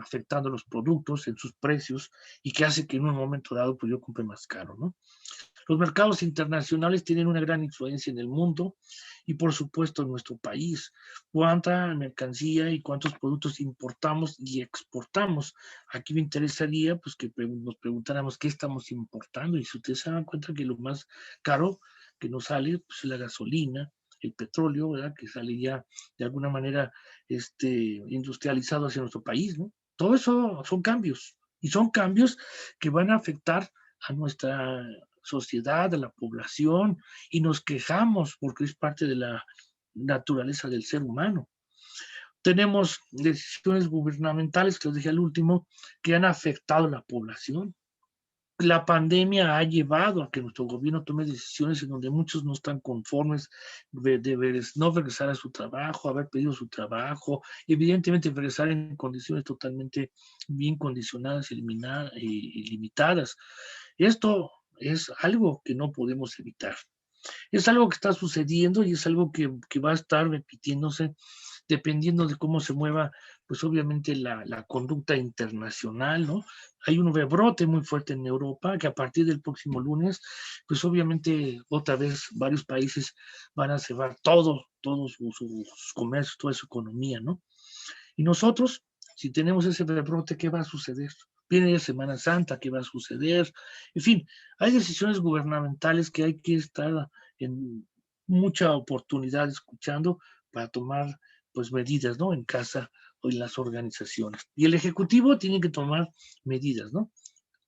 afectando los productos en sus precios y que hace que en un momento dado pues yo compre más caro, ¿no? Los mercados internacionales tienen una gran influencia en el mundo y por supuesto en nuestro país. Cuánta mercancía y cuántos productos importamos y exportamos. Aquí me interesaría pues que nos preguntáramos qué estamos importando, y si ustedes se dan cuenta que lo más caro que nos sale pues, es la gasolina, el petróleo, ¿verdad? Que sale ya de alguna manera industrializado hacia nuestro país, ¿no? Todo eso son cambios, y son cambios que van a afectar a nuestra sociedad, a la población, y nos quejamos porque es parte de la naturaleza del ser humano. Tenemos decisiones gubernamentales, que os dije al último, que han afectado a la población. La pandemia ha llevado a que nuestro gobierno tome decisiones en donde muchos no están conformes de no regresar a su trabajo, haber pedido su trabajo, evidentemente regresar en condiciones totalmente bien condicionadas y limitadas. Esto es algo que no podemos evitar. Es algo que está sucediendo y es algo que va a estar repitiéndose dependiendo de cómo se mueva, pues obviamente la conducta internacional, ¿no? Hay un rebrote muy fuerte en Europa que a partir del próximo lunes, pues obviamente otra vez varios países van a cerrar todos sus comercios, toda su economía, ¿no? Y nosotros, si tenemos ese rebrote, ¿qué va a suceder? Viene la Semana Santa, ¿qué va a suceder? En fin, hay decisiones gubernamentales que hay que estar en mucha oportunidad escuchando para tomar pues medidas, ¿no? En casa o en las organizaciones. Y el Ejecutivo tiene que tomar medidas, ¿no?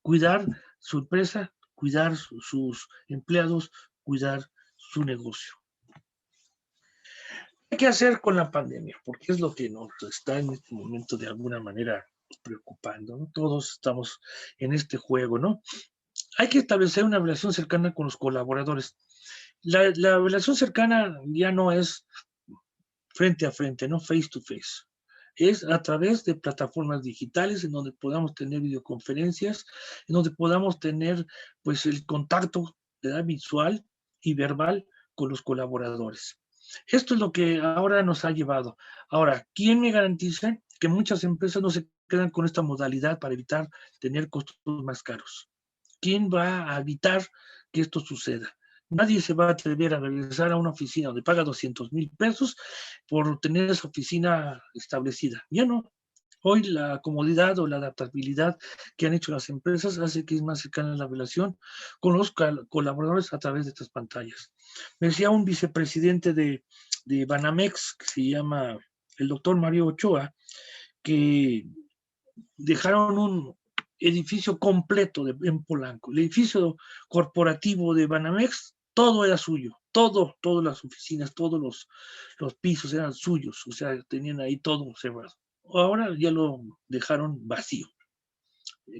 Cuidar su empresa, cuidar sus empleados, cuidar su negocio. ¿Qué hacer con la pandemia? Porque es lo que nos está en este momento de alguna manera preocupando, ¿no? Todos estamos en este juego, ¿no? Hay que establecer una relación cercana con los colaboradores. La relación cercana ya no es frente a frente, no face to face. Es a través de plataformas digitales en donde podamos tener videoconferencias, en donde podamos tener pues el contacto, ¿verdad? Visual y verbal con los colaboradores. Esto es lo que ahora nos ha llevado. Ahora, ¿quién me garantiza que muchas empresas no se quedan con esta modalidad para evitar tener costos más caros? ¿Quién va a evitar que esto suceda? Nadie se va a atrever a regresar a una oficina donde paga 200,000 pesos por tener esa oficina establecida. Ya no. Hoy la comodidad o la adaptabilidad que han hecho las empresas hace que es más cercana la relación con los colaboradores a través de estas pantallas. Me decía un vicepresidente de Banamex, que se llama el doctor Mario Ochoa, que dejaron un edificio completo en Polanco. El edificio corporativo de Banamex, todo era suyo. Todas las oficinas, todos los pisos eran suyos. O sea, tenían ahí todo cerrado. Ahora ya lo dejaron vacío.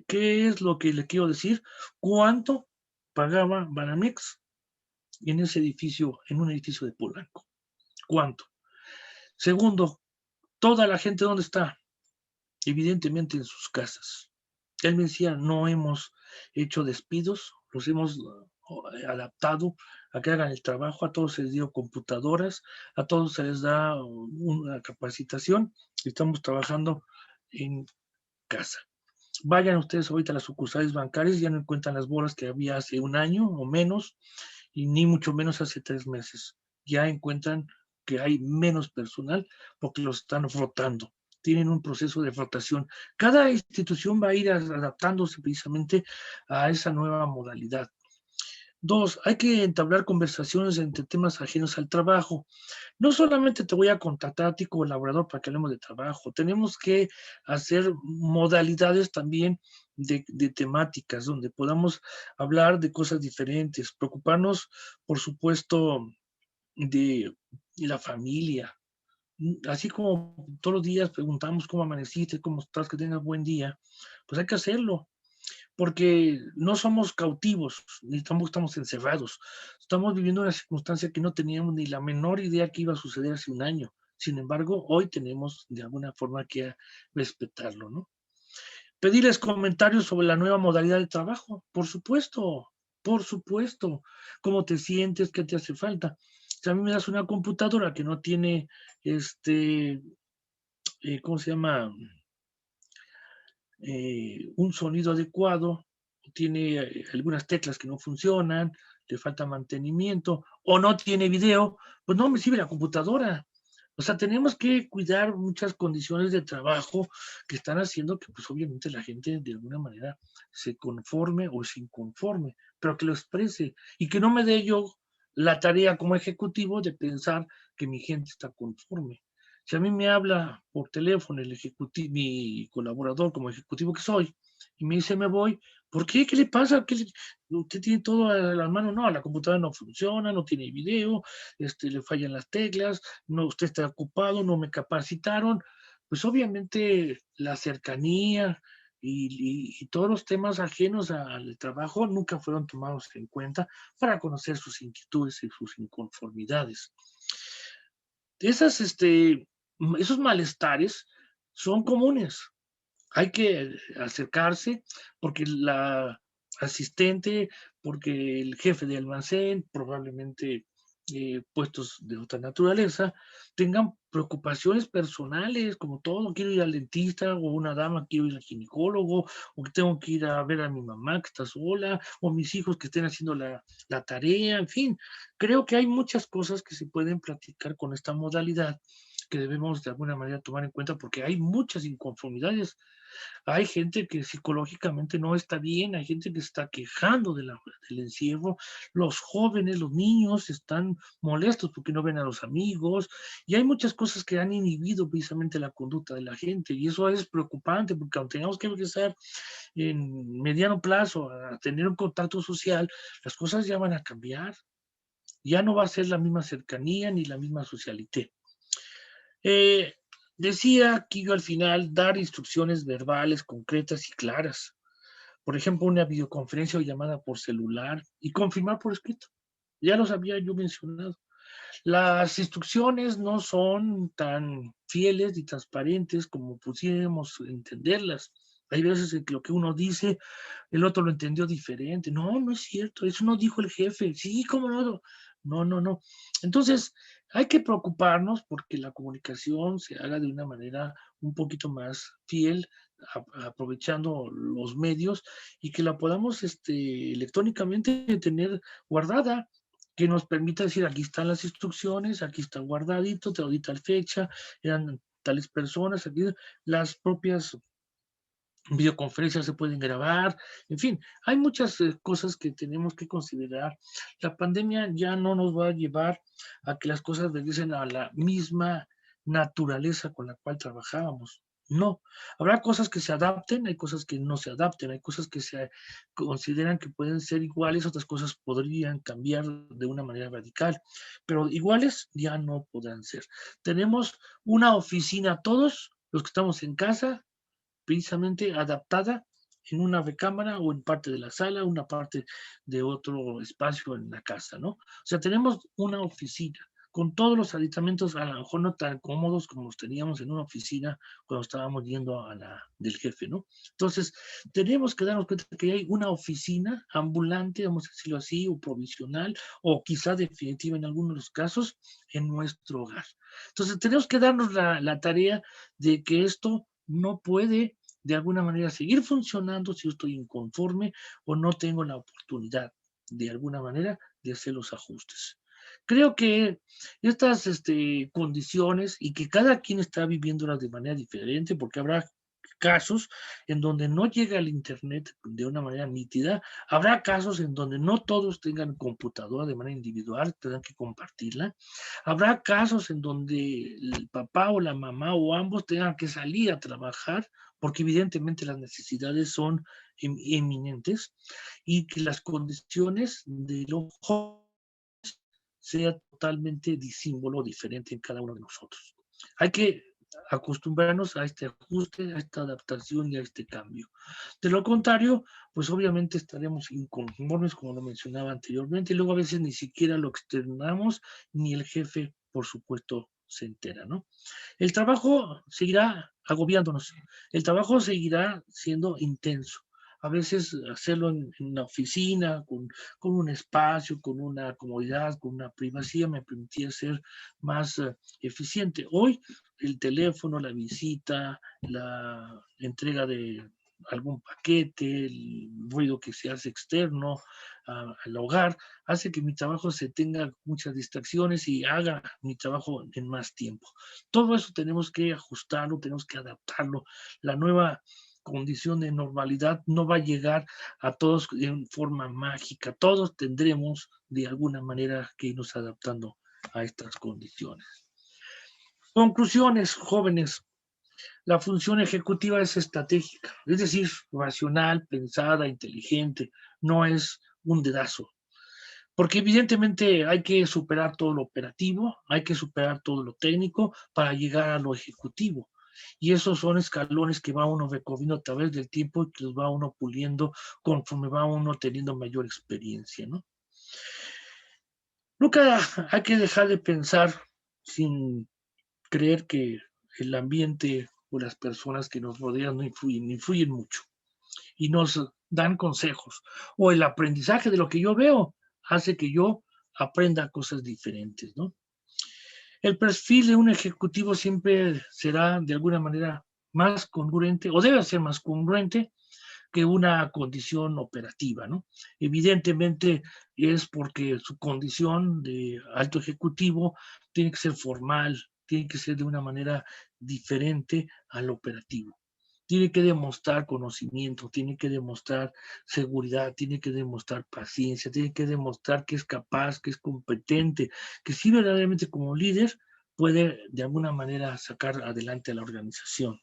¿Qué es lo que le quiero decir? ¿Cuánto pagaba Banamex en ese edificio, en un edificio de Polanco? ¿Cuánto? Segundo, toda la gente, ¿dónde está? Evidentemente en sus casas. Él me decía, no hemos hecho despidos, los hemos adaptado a que hagan el trabajo, a todos se les dio computadoras, a todos se les da una capacitación, y estamos trabajando en casa. Vayan ustedes ahorita a las sucursales bancarias, ya no encuentran las bolas que había hace un año o menos, y ni mucho menos hace 3 meses. Ya encuentran que hay menos personal porque los están rotando. Tienen un proceso de rotación. Cada institución va a ir adaptándose precisamente a esa nueva modalidad. 2, hay que entablar conversaciones entre temas ajenos al trabajo. No solamente te voy a contratar a ti como colaborador para que hablemos de trabajo, tenemos que hacer modalidades también de temáticas donde podamos hablar de cosas diferentes, preocuparnos, por supuesto, de la familia. Así como todos los días preguntamos cómo amaneciste, cómo estás, que tengas buen día, pues hay que hacerlo porque no somos cautivos, ni tampoco estamos encerrados. Estamos viviendo una circunstancia que no teníamos ni la menor idea que iba a suceder hace un año. Sin embargo, hoy tenemos de alguna forma que respetarlo, ¿no? Pedirles comentarios sobre la nueva modalidad de trabajo, por supuesto, por supuesto. ¿Cómo te sientes? ¿Qué te hace falta? Si a mí me das una computadora que no tiene, ¿cómo se llama? Un sonido adecuado, tiene algunas teclas que no funcionan, le falta mantenimiento o no tiene video, pues no me sirve la computadora. O sea, tenemos que cuidar muchas condiciones de trabajo que están haciendo que, pues obviamente la gente de alguna manera se conforme o se inconforme, pero que lo exprese y que no me dé yo la tarea como ejecutivo de pensar que mi gente está conforme. Si a mí me habla por teléfono el ejecutivo, mi colaborador como ejecutivo que soy, y me dice me voy, ¿por qué? ¿Qué le pasa? ¿Usted tiene todo a las manos? No, la computadora no funciona, no tiene video, le fallan las teclas, no, usted está ocupado, no me capacitaron. Pues obviamente la cercanía y todos los temas ajenos al trabajo nunca fueron tomados en cuenta para conocer sus inquietudes y sus inconformidades. Esas, esos malestares son comunes. Hay que acercarse porque la asistente, porque el jefe de almacén, probablemente puestos de otra naturaleza, tengan preocupaciones personales, como todo, quiero ir al dentista, o una dama, quiero ir al ginecólogo, o que tengo que ir a ver a mi mamá que está sola, o mis hijos que estén haciendo la tarea, en fin, creo que hay muchas cosas que se pueden platicar con esta modalidad que debemos de alguna manera tomar en cuenta porque hay muchas inconformidades. Hay gente que psicológicamente no está bien, hay gente que se está quejando del encierro, los jóvenes, los niños están molestos porque no ven a los amigos, y hay muchas cosas que han inhibido precisamente la conducta de la gente, y eso es preocupante porque aunque tengamos que empezar en mediano plazo a tener un contacto social, las cosas ya van a cambiar, ya no va a ser la misma cercanía ni la misma socialité. Eh, Decía aquí yo al final dar instrucciones verbales concretas y claras. Por ejemplo, una videoconferencia o llamada por celular y confirmar por escrito. Ya los había yo mencionado. Las instrucciones no son tan fieles y transparentes como pudiéramos entenderlas. Hay veces en que lo que uno dice, el otro lo entendió diferente. No, no es cierto, eso no dijo el jefe. Sí, ¿cómo no? No, no, no. Entonces, hay que preocuparnos porque la comunicación se haga de una manera un poquito más fiel, aprovechando los medios y que la podamos electrónicamente tener guardada, que nos permita decir, aquí están las instrucciones, aquí está guardadito, te doy tal fecha, eran tales personas, aquí las propias videoconferencias se pueden grabar, en fin, hay muchas cosas que tenemos que considerar. La pandemia ya no nos va a llevar a que las cosas regresen a la misma naturaleza con la cual trabajábamos. No, habrá cosas que se adapten, hay cosas que no se adapten, hay cosas que se consideran que pueden ser iguales, otras cosas podrían cambiar de una manera radical, pero iguales ya no podrán ser. Tenemos una oficina todos los que estamos en casa, precisamente adaptada en una recámara o en parte de la sala, una parte de otro espacio en la casa, ¿no? O sea, tenemos una oficina con todos los aditamentos, a lo mejor no tan cómodos como los teníamos en una oficina cuando estábamos yendo a la del jefe, ¿no? Entonces, tenemos que darnos cuenta que hay una oficina ambulante, vamos a decirlo así, o provisional, o quizá definitiva en algunos de los casos, en nuestro hogar. Entonces, tenemos que darnos la tarea de que esto no puede de alguna manera seguir funcionando si yo estoy inconforme o no tengo la oportunidad de alguna manera de hacer los ajustes. Creo que estas condiciones y que cada quien está viviéndolas de manera diferente, porque habrá casos en donde no llega el internet de una manera nítida, habrá casos en donde no todos tengan computadora de manera individual, tengan que compartirla, habrá casos en donde el papá o la mamá o ambos tengan que salir a trabajar porque evidentemente las necesidades son eminentes y que las condiciones de los jóvenes sea totalmente disímbolo diferente en cada uno de nosotros. Hay que acostumbrarnos a este ajuste, a esta adaptación y a este cambio. De lo contrario, pues obviamente estaremos inconformes, como lo mencionaba anteriormente, y luego a veces ni siquiera lo externamos, ni el jefe, por supuesto, se entera, ¿no? El trabajo seguirá agobiándonos, el trabajo seguirá siendo intenso. A veces hacerlo en la oficina, con un espacio, con una comodidad, con una privacidad, me permitía ser más eficiente. Hoy el teléfono, la visita, la entrega algún paquete, el ruido que se hace externo al hogar, hace que mi trabajo se tenga muchas distracciones y haga mi trabajo en más tiempo. Todo eso tenemos que ajustarlo, tenemos que adaptarlo. La nueva condición de normalidad no va a llegar a todos en forma mágica. Todos tendremos de alguna manera que irnos adaptando a estas condiciones. Conclusiones, jóvenes. La función ejecutiva es estratégica, es decir, racional, pensada, inteligente, no es un dedazo. Porque evidentemente hay que superar todo lo operativo, hay que superar todo lo técnico para llegar a lo ejecutivo. Y esos son escalones que va uno recorriendo a través del tiempo y que los va uno puliendo conforme va uno teniendo mayor experiencia, ¿no? Nunca hay que dejar de pensar sin creer que el ambiente o las personas que nos rodean no influyen mucho y nos dan consejos. O el aprendizaje de lo que yo veo hace que yo aprenda cosas diferentes, ¿no? El perfil de un ejecutivo siempre será de alguna manera más congruente o debe ser más congruente que una condición operativa, ¿no? Evidentemente es porque su condición de alto ejecutivo tiene que ser formal, tiene que ser de una manera diferente al operativo. Tiene que demostrar conocimiento, tiene que demostrar seguridad, tiene que demostrar paciencia, tiene que demostrar que es capaz, que es competente, que sí verdaderamente como líder puede de alguna manera sacar adelante a la organización.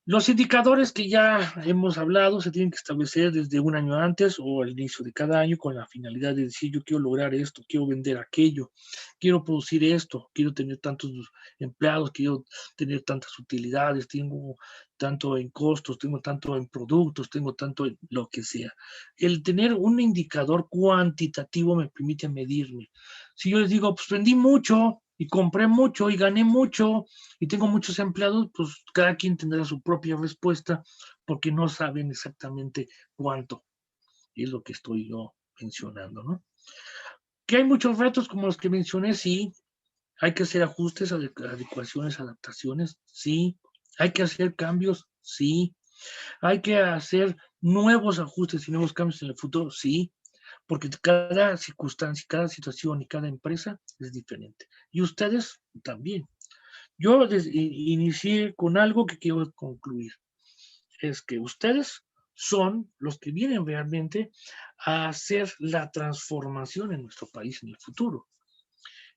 Los indicadores que ya hemos hablado se tienen que establecer desde un año antes o al inicio de cada año con la finalidad de decir yo quiero lograr esto, quiero vender aquello, quiero producir esto, quiero tener tantos empleados, quiero tener tantas utilidades, tengo tanto en costos, tengo tanto en productos, tengo tanto en lo que sea. El tener un indicador cuantitativo me permite medirme. Si yo les digo, pues vendí mucho y compré mucho y gané mucho, y tengo muchos empleados, pues cada quien tendrá su propia respuesta porque no saben exactamente cuánto es lo que estoy yo mencionando, ¿no? Que hay muchos retos como los que mencioné, sí. Hay que hacer ajustes, adecuaciones, adaptaciones, sí. Hay que hacer cambios, sí. Hay que hacer nuevos ajustes y nuevos cambios en el futuro, sí. Porque cada circunstancia, cada situación y cada empresa es diferente. Y ustedes también. Yo inicié con algo que quiero concluir. Es que ustedes son los que vienen realmente a hacer la transformación en nuestro país en el futuro.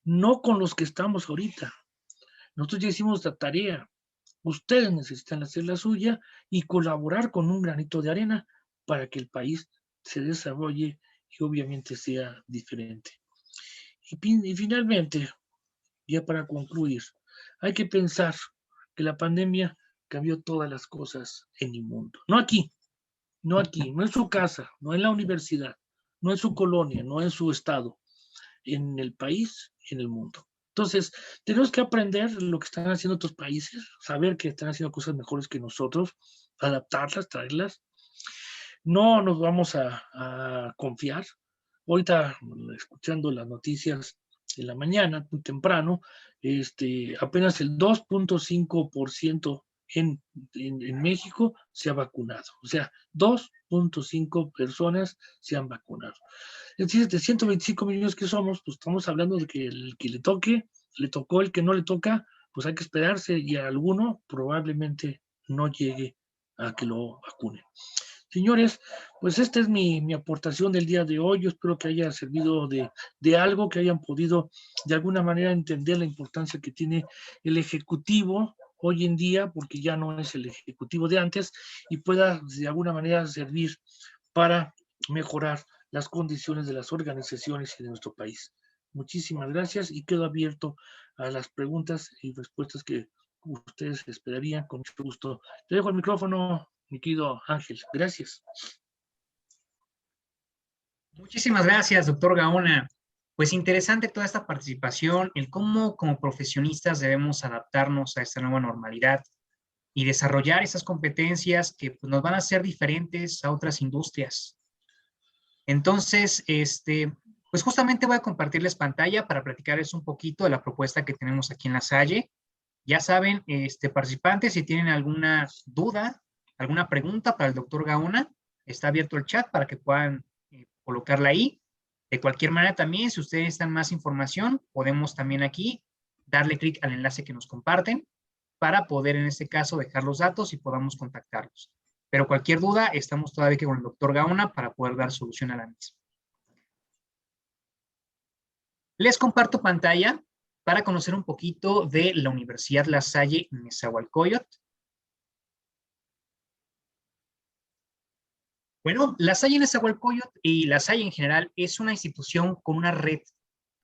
No con los que estamos ahorita. Nosotros ya hicimos la tarea. Ustedes necesitan hacer la suya y colaborar con un granito de arena para que el país se desarrolle y obviamente sea diferente. Y finalmente, ya para concluir, hay que pensar que la pandemia cambió todas las cosas en el mundo. No aquí, no aquí, no en su casa, no en la universidad, no en su colonia, no en su estado, en el país y en el mundo. Entonces, tenemos que aprender lo que están haciendo otros países, saber que están haciendo cosas mejores que nosotros, adaptarlas, traerlas. No nos vamos a confiar. Ahorita, escuchando las noticias en la mañana, muy temprano, apenas el 2.5% en México se ha vacunado. O sea, 2.5 personas se han vacunado. Es decir, de 125 millones que somos, pues estamos hablando de que el que le toque, le tocó, el que no le toca, pues hay que esperarse y a alguno probablemente no llegue a que lo vacunen. Señores, pues esta es mi aportación del día de hoy. Yo espero que haya servido de algo, que hayan podido de alguna manera entender la importancia que tiene el ejecutivo hoy en día, porque ya no es el ejecutivo de antes, y pueda de alguna manera servir para mejorar las condiciones de las organizaciones y de nuestro país. Muchísimas gracias y quedo abierto a las preguntas y respuestas que ustedes esperarían con mucho gusto. Te dejo el micrófono, mi querido Ángel. Gracias. Muchísimas gracias, doctor Gaona. Pues interesante toda esta participación, el cómo como profesionistas debemos adaptarnos a esta nueva normalidad y desarrollar esas competencias que pues, nos van a hacer diferentes a otras industrias. Entonces, pues justamente voy a compartirles pantalla para platicarles un poquito de la propuesta que tenemos aquí en La Salle. Ya saben, participantes, si tienen alguna duda alguna pregunta para el doctor Gaona, está abierto el chat para que puedan colocarla ahí. De cualquier manera también, si ustedes necesitan más información, podemos también aquí darle clic al enlace que nos comparten para poder en este caso dejar los datos y podamos contactarlos. Pero cualquier duda, estamos todavía con el doctor Gaona para poder dar solución a la misma. Les comparto pantalla para conocer un poquito de la Universidad La Salle Nezahualcóyotl. Bueno, La Salle Nezahualcóyotl y La Salle en general es una institución con una red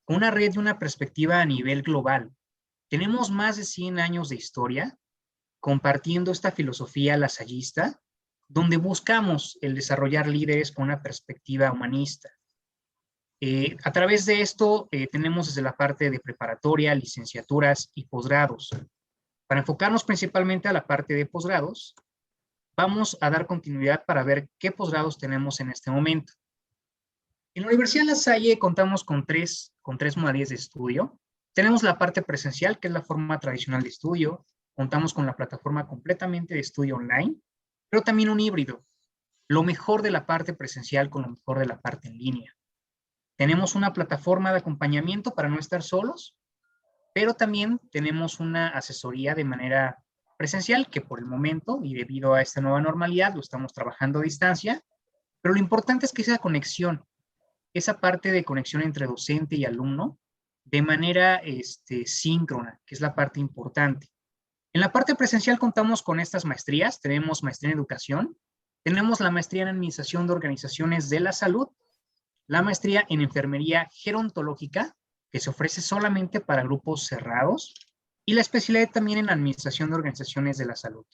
de una perspectiva a nivel global. Tenemos más de 100 años de historia compartiendo esta filosofía lasallista, donde buscamos el desarrollar líderes con una perspectiva humanista. A través de esto tenemos desde la parte de preparatoria, licenciaturas y posgrados. Para enfocarnos principalmente a la parte de posgrados, vamos a dar continuidad para ver qué posgrados tenemos en este momento. En la Universidad La Salle contamos con tres modalidades de estudio. Tenemos la parte presencial, que es la forma tradicional de estudio. Contamos con la plataforma completamente de estudio online, pero también un híbrido. Lo mejor de la parte presencial con lo mejor de la parte en línea. Tenemos una plataforma de acompañamiento para no estar solos, pero también tenemos una asesoría de manera presencial, que por el momento y debido a esta nueva normalidad lo estamos trabajando a distancia, pero lo importante es que esa conexión, esa parte de conexión entre docente y alumno, de manera síncrona, que es la parte importante. En la parte presencial contamos con estas maestrías, tenemos maestría en educación, tenemos la maestría en administración de organizaciones de la salud, la maestría en enfermería gerontológica, que se ofrece solamente para grupos cerrados, y la especialidad también en administración de organizaciones de la salud.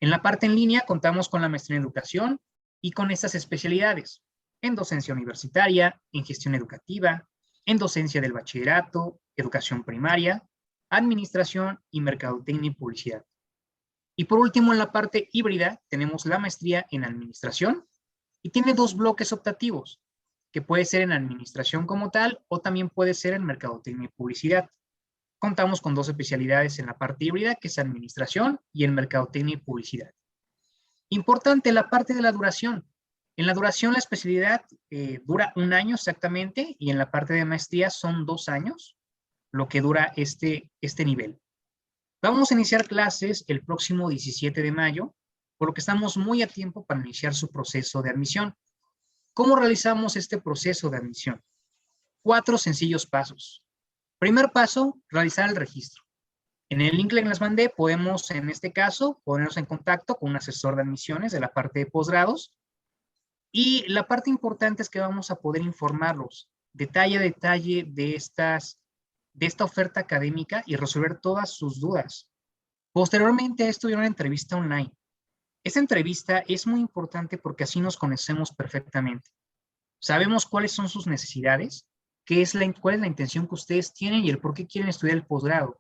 En la parte en línea contamos con la maestría en educación y con estas especialidades en docencia universitaria, en gestión educativa, en docencia del bachillerato, educación primaria, administración y mercadotecnia y publicidad. Y por último, en la parte híbrida tenemos la maestría en administración y tiene dos bloques optativos, que puede ser en administración como tal o también puede ser en mercadotecnia y publicidad. Contamos con dos especialidades en la parte híbrida, que es administración y en mercadotecnia y publicidad. Importante la parte de la duración. En la duración la especialidad dura 1 año exactamente y en la parte de maestría son 2 años, lo que dura este nivel. Vamos a iniciar clases el próximo 17 de mayo, por lo que estamos muy a tiempo para iniciar su proceso de admisión. ¿Cómo realizamos este proceso de admisión? 4 sencillos pasos. Primer paso, realizar el registro. En el link que les mandé podemos, en este caso, ponernos en contacto con un asesor de admisiones de la parte de posgrados. Y la parte importante es que vamos a poder informarlos detalle a detalle de esta oferta académica y resolver todas sus dudas. Posteriormente a esto viene una entrevista online. Esta entrevista es muy importante porque así nos conocemos perfectamente. Sabemos cuáles son sus necesidades, cuál es la intención que ustedes tienen y el por qué quieren estudiar el posgrado.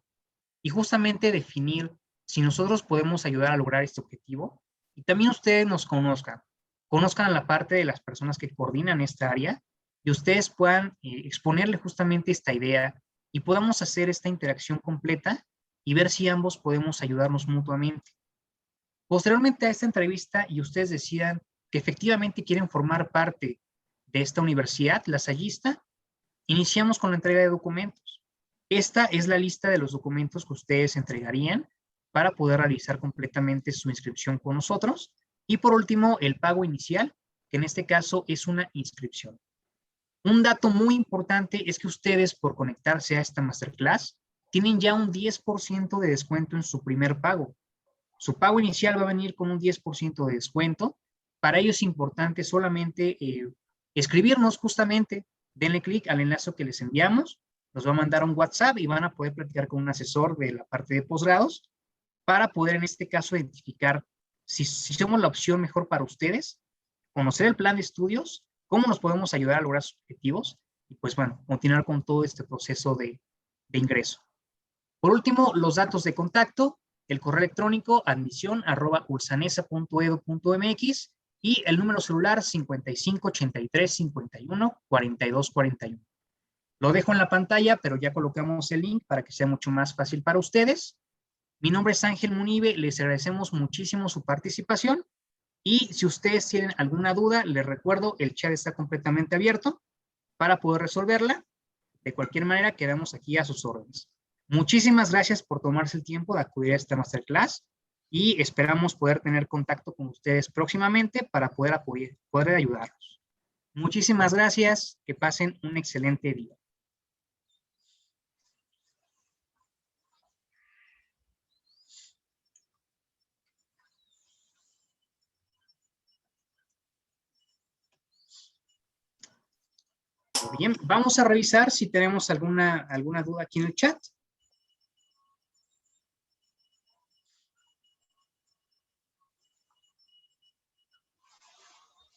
Y justamente definir si nosotros podemos ayudar a lograr este objetivo y también ustedes nos conozcan a la parte de las personas que coordinan esta área y ustedes puedan exponerle justamente esta idea y podamos hacer esta interacción completa y ver si ambos podemos ayudarnos mutuamente. Posteriormente a esta entrevista y ustedes decidan que efectivamente quieren formar parte de esta universidad lasallista, iniciamos con la entrega de documentos. Esta es la lista de los documentos que ustedes entregarían para poder realizar completamente su inscripción con nosotros. Y por último, el pago inicial, que en este caso es una inscripción. Un dato muy importante es que ustedes, por conectarse a esta masterclass, tienen ya un 10% de descuento en su primer pago. Su pago inicial va a venir con un 10% de descuento. Para ello es importante solamente escribirnos justamente, denle clic al enlace que les enviamos, nos va a mandar un WhatsApp y van a poder platicar con un asesor de la parte de posgrados para poder en este caso identificar si somos la opción mejor para ustedes, conocer el plan de estudios, cómo nos podemos ayudar a lograr sus objetivos y pues bueno, continuar con todo este proceso de ingreso. Por último, los datos de contacto, el correo electrónico admisión@ulsanesa.edu.mx y el número celular 55 83 51 42 41. Lo dejo en la pantalla, pero ya colocamos el link para que sea mucho más fácil para ustedes. Mi nombre es Ángel Munive, les agradecemos muchísimo su participación y si ustedes tienen alguna duda, les recuerdo, el chat está completamente abierto para poder resolverla. De cualquier manera, quedamos aquí a sus órdenes. Muchísimas gracias por tomarse el tiempo de acudir a esta masterclass y esperamos poder tener contacto con ustedes próximamente para poder ayudarlos. Muchísimas gracias, que pasen un excelente día. Bien, vamos a revisar si tenemos alguna duda aquí en el chat.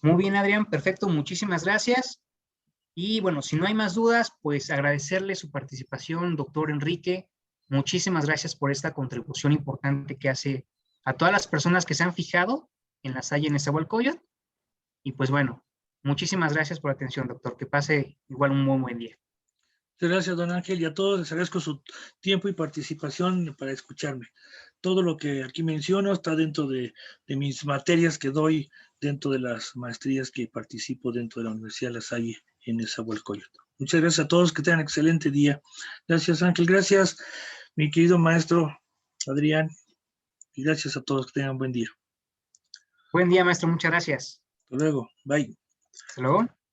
Muy bien, Adrián, perfecto, muchísimas gracias. Y bueno, si no hay más dudas, pues agradecerle su participación, doctor Enrique. Muchísimas gracias por esta contribución importante que hace a todas las personas que se han fijado en la Salle Nezahualcóyotl. Y pues bueno, muchísimas gracias por la atención, doctor. Que pase igual un muy buen día. Muchas gracias, don Ángel, y a todos les agradezco su tiempo y participación para escucharme. Todo lo que aquí menciono está dentro de mis materias que doy dentro de las maestrías que participo dentro de la Universidad de La Salle en Nezahualcóyotl. Muchas gracias a todos, que tengan excelente día. Gracias, Ángel, gracias, mi querido maestro Adrián, y gracias a todos, que tengan buen día. Buen día, maestro, muchas gracias. Hasta luego, bye. Hasta luego.